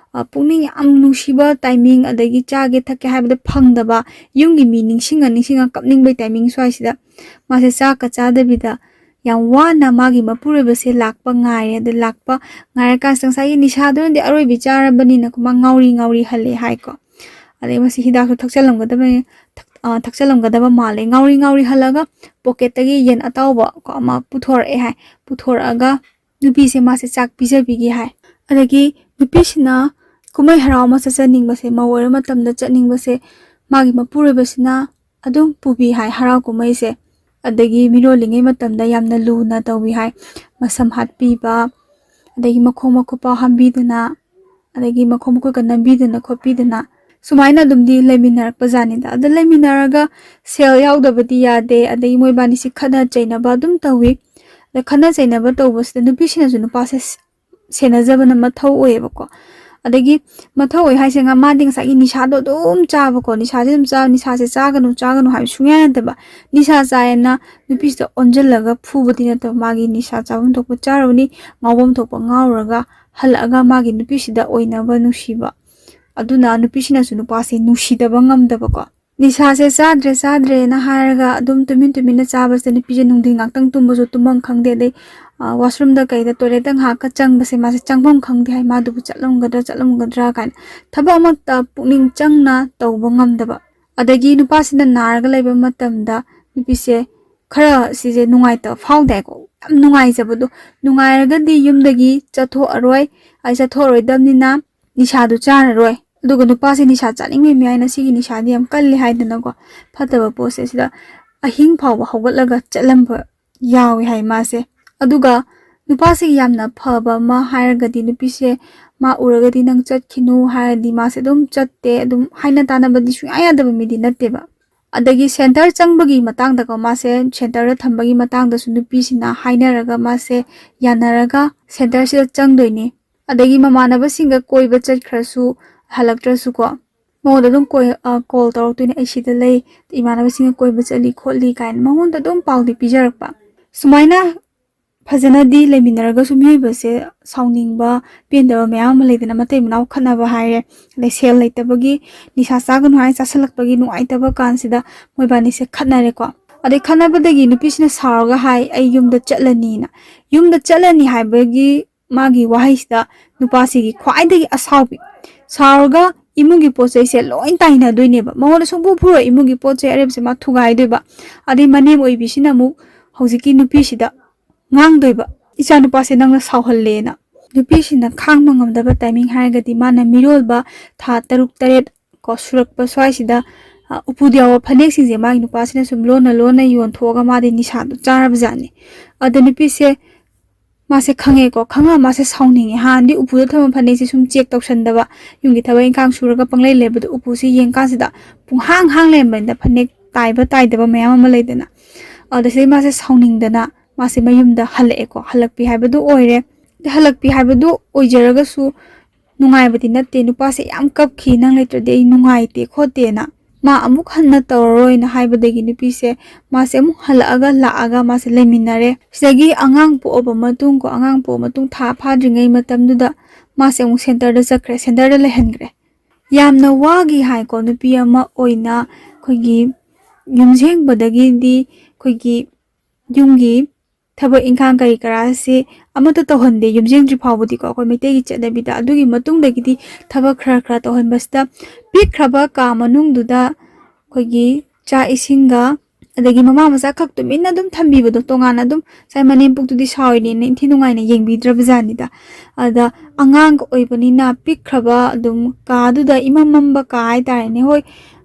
ꯄꯨꯛꯅꯤꯡ ꯌꯥꯝ ꯅꯨꯡꯁꯤꯕ ꯇꯥꯏꯃꯤꯡ ꯑꯗꯒꯤ ꯆꯥꯒꯦ ꯊꯛꯀꯦ ꯍꯥꯏꯕꯗ ꯐꯪꯗꯕ ꯌꯨꯝꯒꯤ ꯃꯤ ꯅꯤꯡꯁꯤꯡꯉ ꯀꯞꯅꯤꯡꯕꯩ ꯇꯥꯏꯃꯤꯡ ꯁ꯭ꯋꯥꯏꯁꯤꯗ ꯃꯥꯁꯦ ꯆꯥꯛꯀ ꯆꯥꯗꯕꯤꯗ ꯌꯥꯝ ꯋꯥꯅ ꯃꯥꯒꯤ ꯃꯄꯨꯔꯣꯏꯕꯁꯦ ꯂꯥꯛꯄ ꯉꯥꯏꯔꯦ ꯑꯗ ꯂꯥꯛꯄ ꯉꯥꯏꯔꯀꯥꯟꯁꯤꯗ ꯉꯁꯥꯏꯒꯤ ꯅꯤꯁꯥꯗꯨꯅꯗꯤ ꯑꯔꯣꯏꯕꯤ ꯆꯥꯔꯕꯅꯤꯅ ꯃꯥ ꯉꯥꯎꯔꯤ ꯍꯜꯂꯦ ꯍꯥꯏꯀꯣ ꯑꯗꯩ ꯃꯁꯤ ꯍꯤꯗꯥꯛꯁꯨ ꯊꯛꯆꯜꯂꯝꯒꯗꯕ ꯃꯥꯜꯂꯦ ꯉꯥꯎꯔꯤ ꯍꯜꯂꯒ ꯄꯣꯀꯦꯠꯇꯒꯤ ꯌꯦꯟ ꯑꯇꯥꯎꯕ ꯀꯣ ꯑꯃ ꯄꯨꯊꯣꯔꯛꯑꯦ ꯍꯥꯏ ꯄꯨꯊꯣꯔꯛꯑꯒ ꯅꯨꯄꯤꯁꯦ ꯃꯥꯁꯦ ꯆꯥꯛ ꯄꯤꯖꯕꯤꯒꯤ ꯍꯥꯏ ꯑꯗꯒꯤ ꯅꯨꯄꯤꯁꯤꯅ ꯀꯨꯝꯍꯩ ꯍꯔꯥꯎ ꯑꯃ ꯆꯠꯆꯅꯤꯡꯕꯁꯦ ꯃꯧ ꯑꯣꯏꯔ ꯃꯇꯝꯗ ꯆꯠꯅꯤꯡꯕꯁꯦ ꯃꯥꯒꯤ ꯃꯄꯨꯔꯣꯏꯕꯁꯤꯅ ꯑꯗꯨꯝ ꯄꯨꯕꯤ ꯍꯥꯏ ꯍꯔꯥꯎ ꯀꯨꯝꯍꯩꯁꯦ ꯑꯗꯒꯤ ꯃꯤꯔꯣꯜꯂꯤꯉꯩ ꯃꯇꯝꯗ ꯌꯥꯝꯅ ꯂꯨꯅ ꯇꯧꯕꯤ ꯍꯥꯏ ꯃꯁꯝ ꯍꯥꯠꯄꯤꯕ ꯑꯗꯒꯤ ꯃꯈꯣꯡ ꯃꯈꯨꯠ ꯍꯥꯝꯕꯤꯗꯅ ꯑꯗꯒꯤ ꯃꯈꯣꯡ ꯃꯈꯨꯠꯀ ꯅꯝꯕꯤꯗꯅ ꯈꯣꯠꯄꯤꯗꯅ ꯁꯨꯃꯥꯏꯅ ꯑꯗꯨꯝꯗꯤ ꯂꯩꯃꯤꯟꯅꯔꯛꯄ ꯖꯥꯠꯅꯤꯗ ꯑꯗ ꯂꯩꯃꯤꯟꯅꯔꯒ ꯁꯦꯜ ꯌꯥꯎꯗꯕꯗꯤ ꯌꯥꯗꯦ ꯑꯗꯒꯤ ꯃꯣꯏꯕꯥꯅꯤꯁꯤ ꯈꯠꯅ ꯆꯩꯅꯕ ꯑꯗꯨꯝ ꯇꯧꯋꯤ ꯑꯗ ꯈꯠꯅ ꯆꯩꯅꯕ ꯇꯧꯕꯁꯤꯗ ꯅꯨꯄꯤꯁꯤꯅꯁꯨ ꯅꯨꯄꯥꯁꯦ ꯁꯦꯟꯅꯖꯕꯅ ꯃꯊꯧ ꯑꯣꯏꯌꯦꯕꯀꯣ ꯑꯗꯒꯤ ꯃꯊꯧ ꯑꯣꯏ ꯍꯥꯏꯁꯦ ꯃꯥꯗꯤ ꯉꯁꯥꯏꯒꯤ ꯅꯤꯁꯥꯗꯣ ꯑꯗꯨꯝ ꯆꯥꯕꯀꯣ ꯅꯤꯁꯥꯁꯦ ꯑꯗꯨꯝ ꯅꯤꯁꯥꯁꯦ ꯆꯥꯒꯅꯨ ꯍꯥꯏꯕ ꯁꯨꯡꯌꯥ ꯌꯥꯗꯕ ꯅꯤꯁꯥ ꯆꯥꯏꯌꯦꯅ ꯅꯨꯄꯤꯁꯤꯗ ꯑꯣꯟꯁꯤꯜꯂꯒ ꯐꯨꯕꯗꯤ ꯅꯠꯇꯕ ꯃꯥꯒꯤ ꯅꯤꯁꯥ ꯆꯥꯐꯝ ꯊꯣꯛꯄ ꯆꯥꯔꯨꯅꯤ ꯉꯥꯎꯐꯝ ꯊꯣꯛꯄ ꯉꯥꯎꯔꯒ ꯍꯜꯂꯛꯑꯒ ꯃꯥꯒꯤ ꯅꯨꯄꯤꯁꯤꯗ ꯑꯣꯏꯅꯕ ꯅꯨꯡꯁꯤꯕ ꯑꯗꯨꯅ ꯅꯨꯄꯤꯁꯤꯅꯁꯨ ꯅꯨꯄꯥꯁꯦ ꯅꯨꯡꯁꯤꯗꯕ ꯉꯝꯗꯕꯀꯣ ꯅꯤꯁꯥꯁꯦ ꯆꯥꯗ꯭ꯔꯦꯅ ꯍꯥꯏꯔꯒ ꯑꯗꯨꯝ ꯇꯨꯃꯤꯟꯅ ꯆꯥꯕꯁꯤꯗ ꯅꯨꯄꯤꯁꯦ ꯅꯨꯡꯊꯤꯟ ꯉꯥꯛꯇꯪ ꯇꯨꯝꯕꯁꯨ ꯇꯨꯝꯐꯝ ꯈꯪꯗꯦ ꯑꯗꯩ ꯋꯥꯁꯔꯨꯝꯗ ꯀꯩꯗ ꯇꯣꯏꯂꯦꯠꯇ ꯉꯥꯏꯍꯥꯛꯀ ꯆꯪꯕꯁꯦ ꯃꯥꯁꯦ ꯆꯪꯐꯝ ꯈꯪꯗꯦ ꯍꯥꯏ ꯃꯥꯗꯨꯕꯨ ꯆꯠꯂꯝꯒꯗ꯭ꯔꯥ ꯀꯥꯏꯅ ꯊꯕꯛ ꯑꯃꯠꯇ ꯄꯨꯛꯅꯤꯡ ꯆꯪꯅ ꯇꯧꯕ ꯉꯝꯗꯕ ꯑꯗꯒꯤ ꯅꯨꯄꯥꯁꯤꯅ ꯅꯥꯔꯒ ꯂꯩꯕ ꯃꯇꯝꯗ ꯅꯨꯄꯤꯁꯦ ꯈꯔ ꯁꯤꯁꯦ ꯅꯨꯡꯉꯥꯏꯇꯕ ꯐꯥꯎꯗꯦꯀꯣ ꯌꯥꯝ ꯅꯨꯡꯉꯥꯏꯖꯕꯗꯣ ꯅꯨꯡꯉꯥꯏꯔꯒꯗꯤ ꯌꯨꯝꯗꯒꯤ ꯆꯠꯊꯣꯛꯑꯔꯣꯏꯗꯕꯅꯤꯅ ꯅꯤꯁꯥꯗꯨ ꯆꯥꯔꯔꯣꯏ ꯑꯗꯨꯒ ꯅꯨꯄꯥꯁꯦ ꯅꯤꯁꯥ ꯆꯥꯅꯤꯡꯕꯩ ꯃꯌꯥꯏꯅ ꯁꯤꯒꯤ ꯅꯤꯁꯥꯗꯤ ꯌꯥꯝ ꯀꯜꯂꯤ ꯍꯥꯏꯗꯅꯀꯣ ꯐꯠꯇꯕ ꯄꯣꯠꯁꯦ ꯁꯤꯗ ꯑꯍꯤꯡ ꯐꯥꯎꯕ ꯍꯧꯒꯠꯂꯒ ꯆꯠꯂꯝꯕ ꯌꯥꯎꯏ ꯍꯥꯏ ꯃꯥꯁꯦ ꯑꯗꯨꯒ ꯅꯨꯄꯥꯁꯤꯒꯤ ꯌꯥꯝꯅ ꯐꯕ ꯑꯃ ꯍꯥꯏꯔꯒꯗꯤ ꯅꯨꯄꯤꯁꯦ ꯃꯥ ꯎꯔꯒꯗꯤ ꯅꯪ ꯆꯠꯈꯤꯅꯨ ꯍꯥꯏꯔꯗꯤ ꯃꯥꯁꯦ ꯑꯗꯨꯝ ꯆꯠꯇꯦ ꯑꯗꯨꯝ ꯍꯥꯏꯅ ꯇꯥꯟꯅꯕꯗꯤ ꯁꯨꯡꯌꯥ ꯌꯥꯗꯕ ꯃꯤꯗꯤ ꯅꯠꯇꯦꯕ ꯑꯗꯒꯤ ꯁꯦꯟꯇꯔ ꯆꯪꯕꯒꯤ ꯃꯇꯥꯡꯗꯀꯣ ꯃꯥꯁꯦ ꯁꯦꯟꯇꯔꯗ ꯊꯝꯕꯒꯤ ꯃꯇꯥꯡꯗꯁꯨ ꯅꯨꯄꯤꯁꯤꯅ ꯍꯥꯏꯅꯔꯒ ꯃꯥꯁꯦ ꯌꯥꯅꯔꯒ ꯁꯦꯟꯇꯔꯁꯤꯗ ꯆꯪꯗꯣꯏꯅꯤ ꯑꯗꯒꯤ ꯃꯃꯥꯟꯅꯕꯁꯤꯡꯒ ꯀꯣꯏꯕ ꯆꯠꯈ꯭ꯔꯁꯨ ꯍꯜꯂꯛꯇ꯭ꯔꯁꯨꯀꯣ ꯃꯉꯣꯟꯗ ꯑꯗꯨꯝ ꯀꯣꯜ ꯇꯧꯔꯛꯇꯣꯏꯅꯦ ꯑꯩ ꯁꯤꯗ ꯂꯩ ꯏꯃꯥꯟꯅꯕꯁꯤꯡꯒ ꯀꯣꯏꯕ ꯆꯠꯂꯤ ꯈꯣꯠꯂꯤ ꯀꯥꯏꯅ ꯃꯉꯣꯟꯗ ꯑꯗꯨꯝ ꯄꯥꯎꯗꯤ ꯄꯤꯖꯔꯛꯄ ꯁꯨꯃꯥꯏꯅ ꯐꯖꯅꯗꯤ ꯂꯩꯃꯤꯟꯅꯔꯒꯁꯨ ꯃꯤꯑꯣꯏꯕꯁꯦ ꯁꯥꯎꯅꯤꯡꯕ ꯄꯦꯟꯗꯕ ꯃꯌꯥꯝ ꯑꯃ ꯂꯩꯗꯅ ꯃꯇꯩ ꯃꯅꯥꯎ ꯈꯠꯅꯕ ꯍꯥꯏꯔꯦ ꯑꯗꯩ ꯁꯦꯜ ꯂꯩꯇꯕꯒꯤ ꯅꯤꯁꯥ ꯆꯥꯒꯅꯨ ꯍꯥꯏ ꯆꯥꯁꯜꯂꯛꯄꯒꯤ ꯅꯨꯡꯉꯥꯏꯇꯕ ꯀꯥꯟꯁꯤꯗ ꯃꯣꯏꯕꯥꯅꯤꯁꯦ ꯈꯠꯅꯔꯦꯀꯣ ꯑꯗꯩ ꯈꯠꯅꯕꯗꯒꯤ ꯅꯨꯄꯤꯁꯤꯅ ꯁꯥꯎꯔꯒ ꯍꯥꯏ ꯑꯩ ꯌꯨꯝꯗ ꯆꯠꯂꯅꯤꯅ ꯌꯨꯝꯗ ꯆꯠꯂꯅꯤ ꯍꯥꯏꯕꯒꯤ ꯃꯥꯒꯤ ꯋꯥꯍꯩꯁꯤꯗ ꯅꯨꯄꯥꯁꯤꯒꯤ ꯈ꯭ꯋꯥꯏꯗꯒꯤ ꯑꯁꯥꯎꯕꯤ ꯁꯥꯎꯔꯒ ꯏꯃꯨꯡꯒꯤ ꯄꯣꯠꯆꯩꯁꯦ ꯂꯣꯏ ꯇꯥꯏꯅꯗꯣꯏꯅꯦꯕ ꯃꯉꯣꯟꯗ ꯁꯨꯡꯄꯨ ꯐꯨꯔꯣꯏ ꯏꯃꯨꯡꯒꯤ ꯄꯣꯠꯆꯩ ꯑꯔꯦꯝꯕꯁꯦ ꯃꯥ ꯊꯨꯒꯥꯏꯗꯣꯏꯕ ꯑꯗꯩ ꯃꯅꯦꯝ ꯑꯣꯏꯕꯤꯁꯤꯅ ꯑꯃꯨꯛ ꯍꯧꯖꯤꯛꯀꯤ ꯅꯨꯄꯤꯁꯤꯗ ꯉꯥꯡꯗꯣꯏꯕ ꯏꯆꯥ ꯅꯨꯄꯥꯁꯦ ꯅꯪꯅ ꯁꯥꯎꯍꯜꯂꯦꯅ ꯅꯨꯄꯤꯁꯤꯅ ꯈꯥꯡꯕ ꯉꯝꯗꯕ ꯇꯥꯏꯃꯤꯡ ꯍꯥꯏꯔꯒꯗꯤ ꯃꯥꯅ ꯃꯤꯔꯣꯜꯕ ꯊꯥ 6-7 ꯀꯣ ꯁꯨꯔꯛꯄ ꯁ꯭ꯋꯥꯏꯁꯤꯗ ꯎꯄꯨꯗ ꯌꯥꯎꯕ ꯐꯅꯦꯛꯁꯤꯡꯁꯦ ꯃꯥꯒꯤ ꯅꯨꯄꯥꯁꯤꯅ ꯁꯨꯝ ꯂꯣꯟꯅ ꯌꯣꯟꯊꯣꯛꯑꯒ ꯃꯥꯗꯤ ꯅꯤꯁꯥꯗꯣ ꯆꯥꯔꯕꯖꯥꯠꯅꯤ ꯑꯗ ꯅꯨꯄꯤꯁꯦ मासे खंगे को खंगा मासे साउनिंगे हांदी उपुदा थम फनेसे सुम चेक तौसंदबा युंगी थबा इंकांग सुरगा पंगले लेबदो उपुसी येंकासिदा पुंहांग हांग लेमबंदा फनेक ताइबा ताइदबा मयाम अमा लेदना अदसे मासे साउनिंगदना मासे मयुमदा हलएको हलकपि हाइबदो ओइरे हलकपि हाइबदो ओइजरगसु नुंगाइबदि नत्ते नुपासे याम कपखि नंग लेत्रदे नुंगाइते खोतेना मा अमुक हन्ना तौरोइना हाइबदगी नुपीसे मासे अमुक हलअगा लाअगा मासे लेमिनरे सिदगी अंगांग पोअबा मतुंग को अंगांग पो मतुंग था फाद्रिङै मतमदुदा मासे अमुक सेंटरदा चखरे सेंटरदा लेहनग्रे यामना वागी हाइको नुपी अमा ओइना खोगी युमजेंगबदगीदी खोगी युंगी थबक इंखांग करी करासे अमत तोहनदे युमजेंद्रि फावबदि को अखोय मैतेगी चदबिदा अदुगी मतुंगदगिदी थबक खरा खरा तोहनबसदा पिखरबा का मनुंगदुदा खोगी चा इसिंगा अदगी ममा मसा खक तुमिना दुम थंबीबदो तोंगाना दुम साइ मनेम पुक्तुदी सावइने ने इंथि नुंगाइने येंगबिद्रबजानिदा अदा अंगांग ओइबनिना पिखरबा दुम कादुदा इमममबा का हाइतारेने होय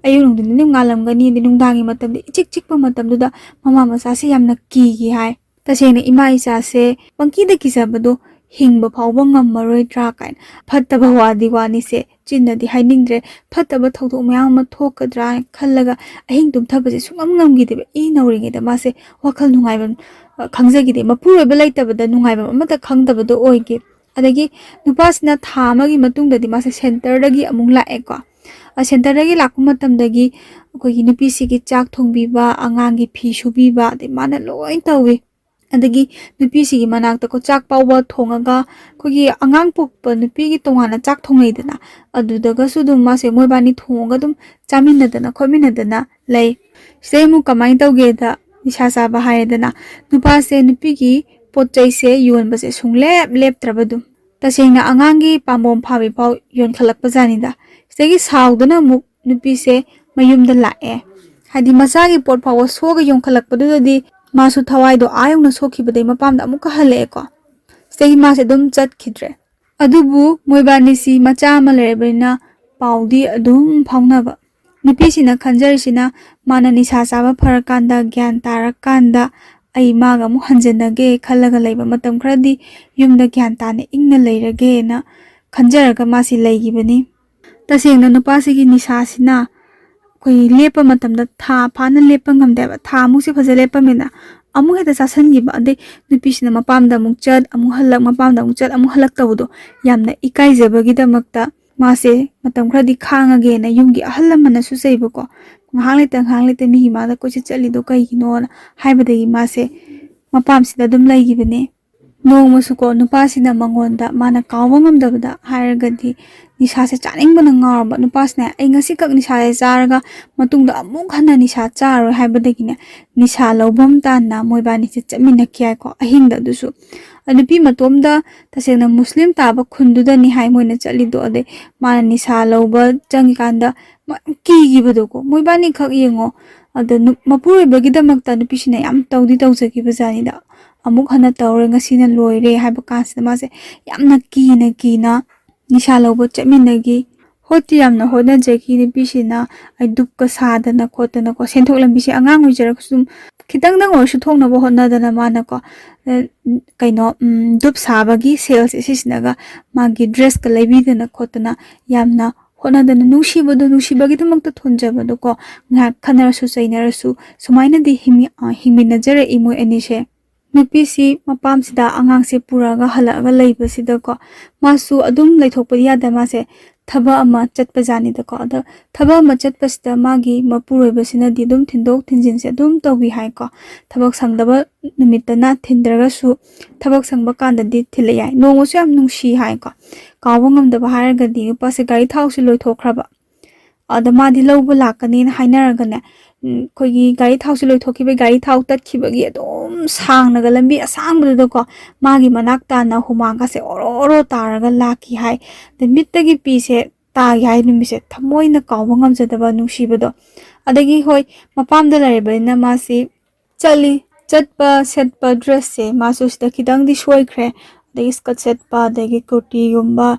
अयुनुंगदुनि नुम गालमगनी दि नुंगदांगी मतमदे इचिक चिकपा मतमदुदा ममा मसासे यामना कीगी हाय तसेंगना इमा इचासे पंकीदा किजाबदो हिंगबा फावबा ngममरोइद्रा काइन फत्तबा वादी वानिसे चिन्नदी हाइनिंग्रे फत्तबा थौदो मयाम अमा थोकद्रा खल्लगा अहिंग तुमथबसे सुंगम ngमगिदेबा इ नौरिङेदा मासे वखल नुंगाइबा खंगजगिदे मपुरोइबा लैतबदा नुंगाइबा अमता खंगदबदो ओइगे अदगी नुपासना था अमगी मतुंगददी मासे सेंटरदगी अमुंग लाएको सेंटरदगी लाकु मतमदगी अखोगी नुपीसिगी चाक थोंगबीबा अंगांगी फी सुबीबा दे माना लोइ तौवे अदगी नुपीसिगी मनाक्ता को चाक पाउबा थोंगागा खोगी अंगांग पोक्पा नुपीगी तोंगाना चाक थोंगैदना अदुदगसु दुम मासे मोइबानी थोंगा दुम चामिनदना खोमिनदना लै सेमु कमाइन तौगेदा निशा चाबा हायदना नुपासे नुपीगी पोतचैसे योनबसे सुंगलेप लेपत्रबदु तसेंगना अंगांगी पामोम फाबी पाउ योनखलकपजानिदा सेगी साउदना मुक नुपीसे मयुमदा लाए हादि मसागी पोट फाव सोगा योनखलकपदुदि मासु थवाइदो आयोंगना सोखिबदे मपामदा अमुक हलेको सेगी मासे दुम चटखिद्रे अदुबु मोइबानिसी मचा अमा लेरेबैना पाउदी अदुम फाउनबा नुपीसिना खंजरिसिना माना निशा चाबा फरकांदा ज्ञान तारकांदा अई मागा मु हंजनगे खल्लगा लैबा मतम खरदी युमदा ज्ञान ताने इंगना लैरगेना खंजरगा मासी लैगिबनी तसेंगना नुपासिगी निशासिना कोई लेपा मतमदा था फाना लेपा ngमदेबा था मुसे फजे लेपमेना अमु हेता चासनगिबा अदे नुपीसिना मपामदा अमुक चट अमुक हलक मपामदा अमुक चट अमुक हलक तबदो यामना इकाइजबगिदमक्ता मासे मतम खरदी खांगगेना युंगी अहलमनसु सैबको ngहांगलेते मिहिमादा कोइसे चलिदो कइगिनो हाइबदगी मासे मपामसिदा दुम लैगिबने नोंगमसुको नुपासिना मंगोंदा माना कावबा ngमदबदा हायरगदी निशासे चानिंगबना ngawba नुपासना ai ngasi kak निशासे चारगा मतुंगदा अमुक हन्ना निशा चारो हाइबदगिने निशा लौबम ताना मोइबानी से चमिना कियाको अहिंगदा दुसु अनुपी मतोमदा तसेंगना मुस्लिम ताबा खुंदुदा नि हाइ मोइना चलिदो अदे माना निशा लौबा चंगिकांदा कीगिबदोको मोइबानी खक येंगो अद मपुरोइबगिदमक्ता नुपीसिना याम तौदी तौजगिबजानिदा अमुक हन्ना तौरे ngasiना लोइरे हाइबा कांसिदा मासे यामना कीना निशा लौबा चमिनगी होती यामना होनजगी नुपीसिना आई दुपका सादना खोतना को सेंथोक लंबिसे अंगांग ओइजरगसुम खितंगदंग ओरसु थोंगनबो होनदना माना को कइनो दुप साबगी सेल्स सिसनागा मागी ड्रेस का लैबिदना खोतना यामना होनदना नुसिबगिदमक्ता थोनजबदो को ngak खनरसु चैनरसु सुमाइनदि हिमिनजरे इमो एनिसे नुपीसी मपामसिदा अंगांगसे पुरागा हलागा लैबसिदा को मासु अदुम लैथोकपदि यादा मासे thaba ama chatpajani da ko da thaba ama chatpasida magi mapuroibasina di dum thindok thinjin se dum tobi hai ko thabak sangdaba numitana thindraga su thabak sangba kanda di thilai nongo su yam nungshi hai ko kaoba ngamdaba haraga di nupa se gari thau su loi thokraba ada madi lawba lakani na hainaraga ne koigi gari thau su loi thokhibai gari thau tatkibagi adum sangnaga lambi asangbuda ko magi manak tana humanga se oro taraga laki hai the mittagi pi se ta yai numise thamoina kaoba ngamjadaba nungsibado adagi hoi mapamda larebaina masi chali chatpa setpa dress se masu sida kitang di soikhre adagi skirt setpa adagi kurti gumba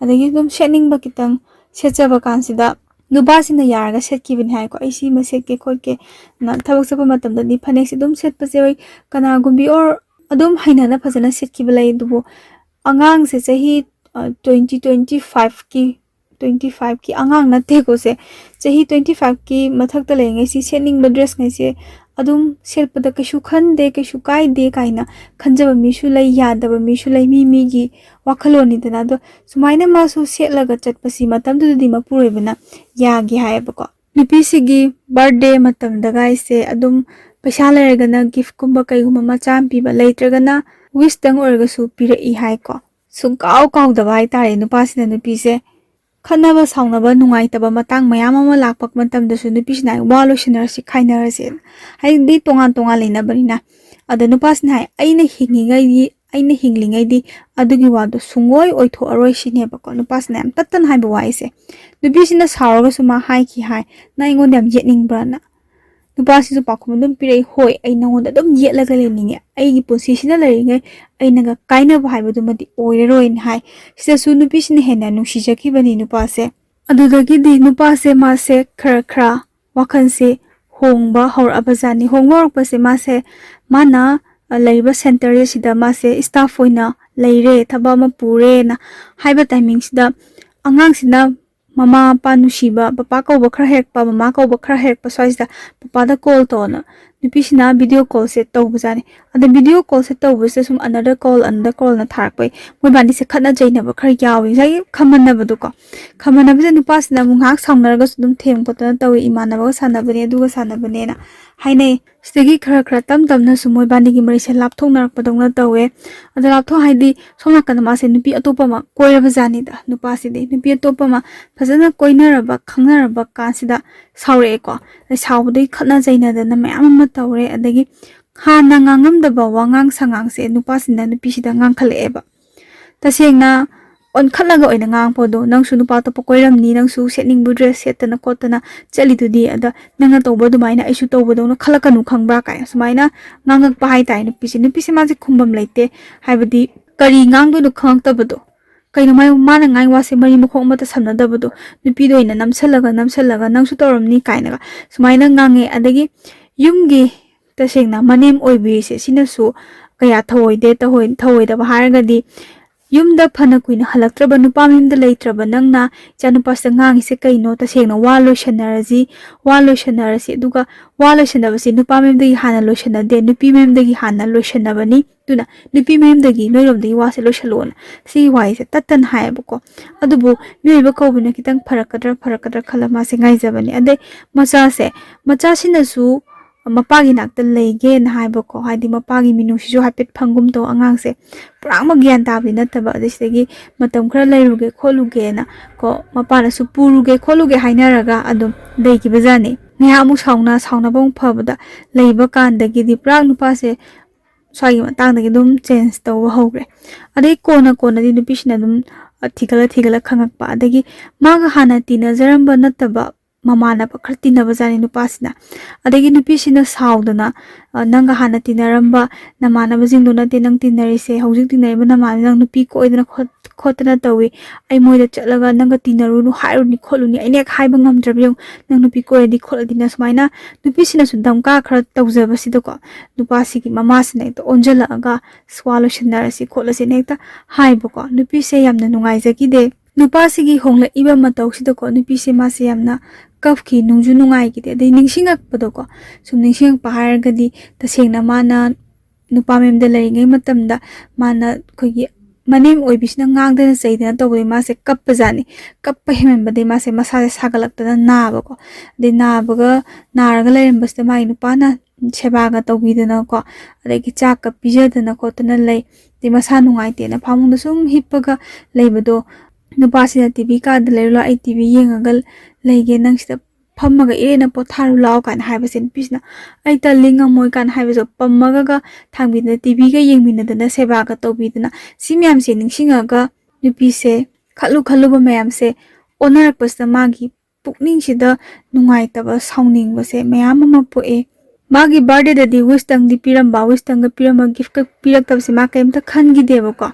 adagi dum setningba kitang setjaba kansida nubasina yaraga setkibin hai ko aisi ma setke khotke na thabak sapa matamda ni phanek se dum setpa se oi kana gumbi or adum haina na phajana setkibulai dubu angang se chahi 2025 ki angang na te ko se chahi 25 ki mathak ta lengai si setning ba dress ngai se adum selpada kashu khande kashu kai de kaina khanjaba mi su lai yadaba mi su lai mi gi wakhaloni dana do sumaina ma su setlaga chatpasi matam du di mapuroibana ya gi haeba ko nupi sigi birthday matam da gai se adum paisa leraga na gift kumba kai guma macham pi ba leitraga na wish tang orga su pira i hai ko sung kau da bai tare nupa sina nupi se khanaba saunaba nungai taba matang mayam ama lakpak matam da su nupi sina walo shinar si khainara se hai di tongan leina barina ada nupa sina hai aina hinglingai di adugi wado sungoi oitho aroi sine ba ko nupa sina am tattan hai ba wai se nupi sina sauraga suma hai ki hai na ingon yam yetning brana nupa si su pakhum dum pirei hoi ai nangon da dum yetlaga leninge ai gi punsi sina laringai ai naga kaina ba hai bu madi oireroin hai sisa su nupi sina hena nungsi jaki bani nupa se adudagi di nupa se ma se khra wakhan se hongba hor abajani hongba rokpa se ma se mana laiba center sida ma se staff hoina leire thaba ma pure na haiba timing sida angang sina mama pa nusiba papa ko bakra hekpa mama ko bakra hekpa soisda papa da call to na nupi sina video call set to bujani ada video call set to buse sum another call na tharpai moi bandi se khana jaina ba khar yawi jai khamana ba du ko khamana ba nupa sina mungak saunarga sudum them ko ta tawi imana ba sana bane du sana bane na haine stegi khara tam na sumoi bandi gi mari se lapthok narak padong na tawe ada laptho haidi somna kana ma se nupi atopa ma koira ba jani da nupa si de nupi atopa ma phajana koinaraba khangnaraba kansida saure ko saubdai khana jaina da na mayam ma tawre adagi hana ngangam da ba wangang sangang se nupa sinda nupi sida ngangkhale eba tasengna on khalaga oina ngang podo nang su nupa to pokoiram ni nang su setning bu dress setana kotana chali tu di ada nanga tobo du maina isu tobo do na khalaka nu khangba kai sumaina ngangak pa hai tai nupi se ma se khumbam leite haibadi kari ngang du khang ta bodo kaino mai mana ngai wa se mari mukhok mata samna da bodo nupi do ina namsalaga nang su toram ni kaina sumaina ngange adagi yumgi tasengna manem oibi se sinasu kaya thawoide da baharaga di yumda phana kuina halaktraba nupa mimda leitraba nangna chanupa sa ngangi se kaino tasengna walo shanaraji duga walo shanabasi nupa mimda gi hana lo shanade nupi mimda gi hana lo shanabani tuna nupi mimda gi noirom de wase lo shalon si wai se tatan haibako adubu miiba kobuna kitang pharakadra khalama se ngaijabani ade macha sinasu mapagi nakta leige na haibako haidi mapagi minungsisu hapet phangum to angangse purang gyan tabi nataba adisegi matam khara leiruge kholuge na ko mapana su puruge kholuge hainaraga adum deiki bajani nya amu sauna bong phabada leiba kandagi di purang nupa se swagi matang dagi dum change to hogre adai kona di nupisna dum thigala khangakpa adagi maga hana tina jaramba nataba mamana pakhati na bajani nupasina adagi nupisina saudana nanga hana tinaramba namana bajing do nate nang tinari se hojik tinari bana man nang nupi ko idana khotana tawi ai moida chatlaga nanga tinaru nu hairu ni kholuni ainek haiba ngamdrabyong nang nupi ko edi kholadina smaina nupisina sundam ka khara tawjaba sidako nupasi gi mama sina to onjala aga swalo shinarasi kholasi nekta haiba ko nupise yamna nungai jagi de nupasi gi hongla iba matau sidako nupise mase yamna kafki nungju nungai gi de ningsingak padoko sum ningsing pahar gadi tasengna mana nupa memda laringai matamda mana khogi manem oibisina ngangdana chaidana tawbadi mase kappa jani kappa hemenbadi mase masase sagalaktada naba ko de nabaga naraga lairambasda mai nupana sebaga tawbidana ko adagi chakka pijadana khotana lei de masa nungaitena phamungda sum hippaga leibado nupasina tv kada leirla ai tv yengagal leige nangsida phammaga irena potharu law kan haibasen pisna ai ta linga moi kan haibaso pammaga ga thangbidna tv ga yengminadana seba ga tawbidana simyam se ningsingaga nupi se khalu khalu ba mayam se onarakpasna magi pukning sida nungai taba sauning base mayam ma poe magi birthday dadi wisdom di piramba wisdom ga piramba gift ka pirak tabse ma kaimta khangi deba ko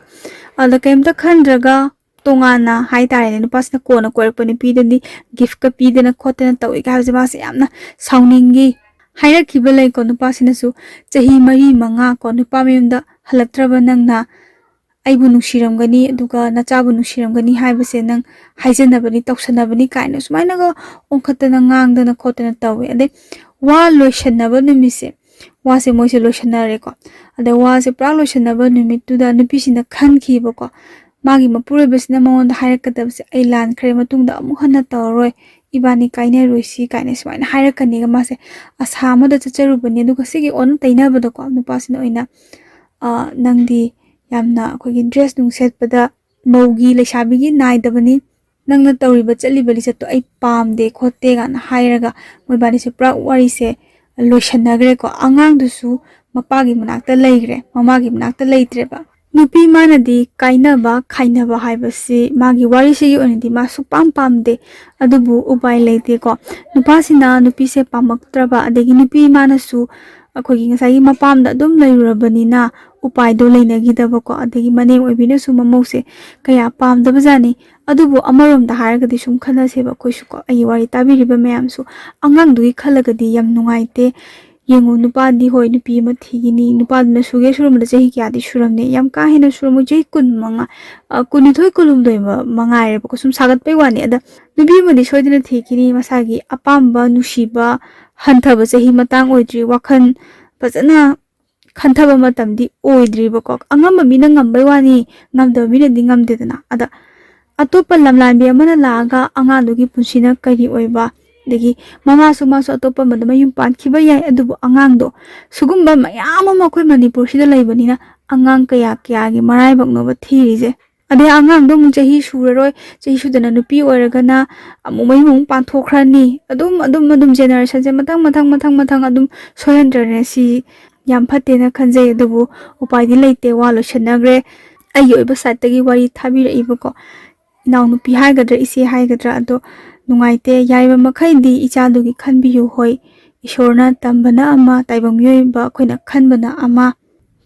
ala kaimta khandraga tongana haitare ne pasna kona korpani pidani gift ka pidana khotana tawi ka hause base yamna sauningi haira kibalai ko nupasina su chahi mari manga ko nupamemda halaktraba nangna aibu nushiramgani aduga nachabu nushiramgani haibase nang haijanabani tawsanabani kaina sumaina ga onkhatana ngangdana khotana tawi ade wa loishanaba numise wase moise loishanare ko ade wase pra loishanaba numittuda nupisina khankhiba ko magi mapuroibasina mamonda hairakadabse ai lan khre matungda amu hana tawroi ibani kaina roisi kaina sumaina hairakani ga mase asamada chacharubani aduga sigi on tainabada ko nupasina oina nangdi yamna akogi dress nung setpada maugi leishabigi naidabani nangna tawriba chalibali chatto ai pamde khotte ga na hairaga moibani se pra wari se loishanagre ko angang dusu mapagi manakta leigre mamagi manakta leitreba nupi manadi kainaba khainaba haibasi magi wari se yonidi ma supam pamde adubu upai leite ko nupasina nupi se pamaktraba adegi nupi manasu akogi ngasai mapamda dum leirurabanina upai do leinagidaba ko adegi manem oibina su mamose kaya pamdaba jani adubu amarom da haragadi sum khana seba koisu ko ai wari tabiriba mayam su angang dugi khalagadi yam nungaite yengu nupadi hoi nupi ma thigini nupadna suge surum da chahi kyadi suramne yam ka hena suramu jai kun manga kuni thoi kulum doi manga re ko sum sagat pai wani ada nubi mani soidina thigini masagi apamba nushiba hanthaba chahi matang oidri wakhan fazana khantaba matamdi oidriba ko angamba mina ngambai wani ngamda mina di ngamdedana ada atopa lamlanbi amana laga angadugi punsina kari oiba degi mama masu atopa madama yum pankhiba yai adubu angangdo sugumba mayam ama khoi manipur sida laibanina angang kaya gi marai baknoba thirije ade angang do mung chahi suraroi chahi sudana nupi oiragana amumai mung panthokhrani adum generation se matang adum soyandrane si yam phatena khanjai adubu upai di leite walo shanagre ai oiba satagi wari thabira ibako naw nupi haigadra isi haigadra ado nungaite yaiba makhaidi ichadugi khanbiyu hoi ishorna tambana ama taibang yoiba khoina khanbana ama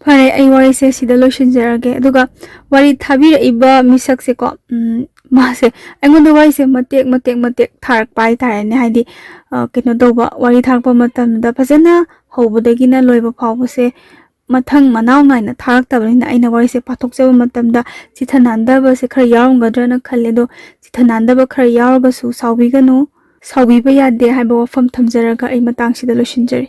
pare ai wari se sida loishinjarage aduga wari thabira iba misak se ko mase aingonda wari se matek tharak pai tarane haidi keno doba wari thakpa matamda phajana hobodagina loiba phawbase mathang manaw ngaina tharaktabani aina wari se pathokjaba matamda chithanandaba se khara yawngadrana khalledo chithanandaba khara yawrga su sawbiganu sawbiba yade haiba wafam thamjaraga ai matang sida loishinjari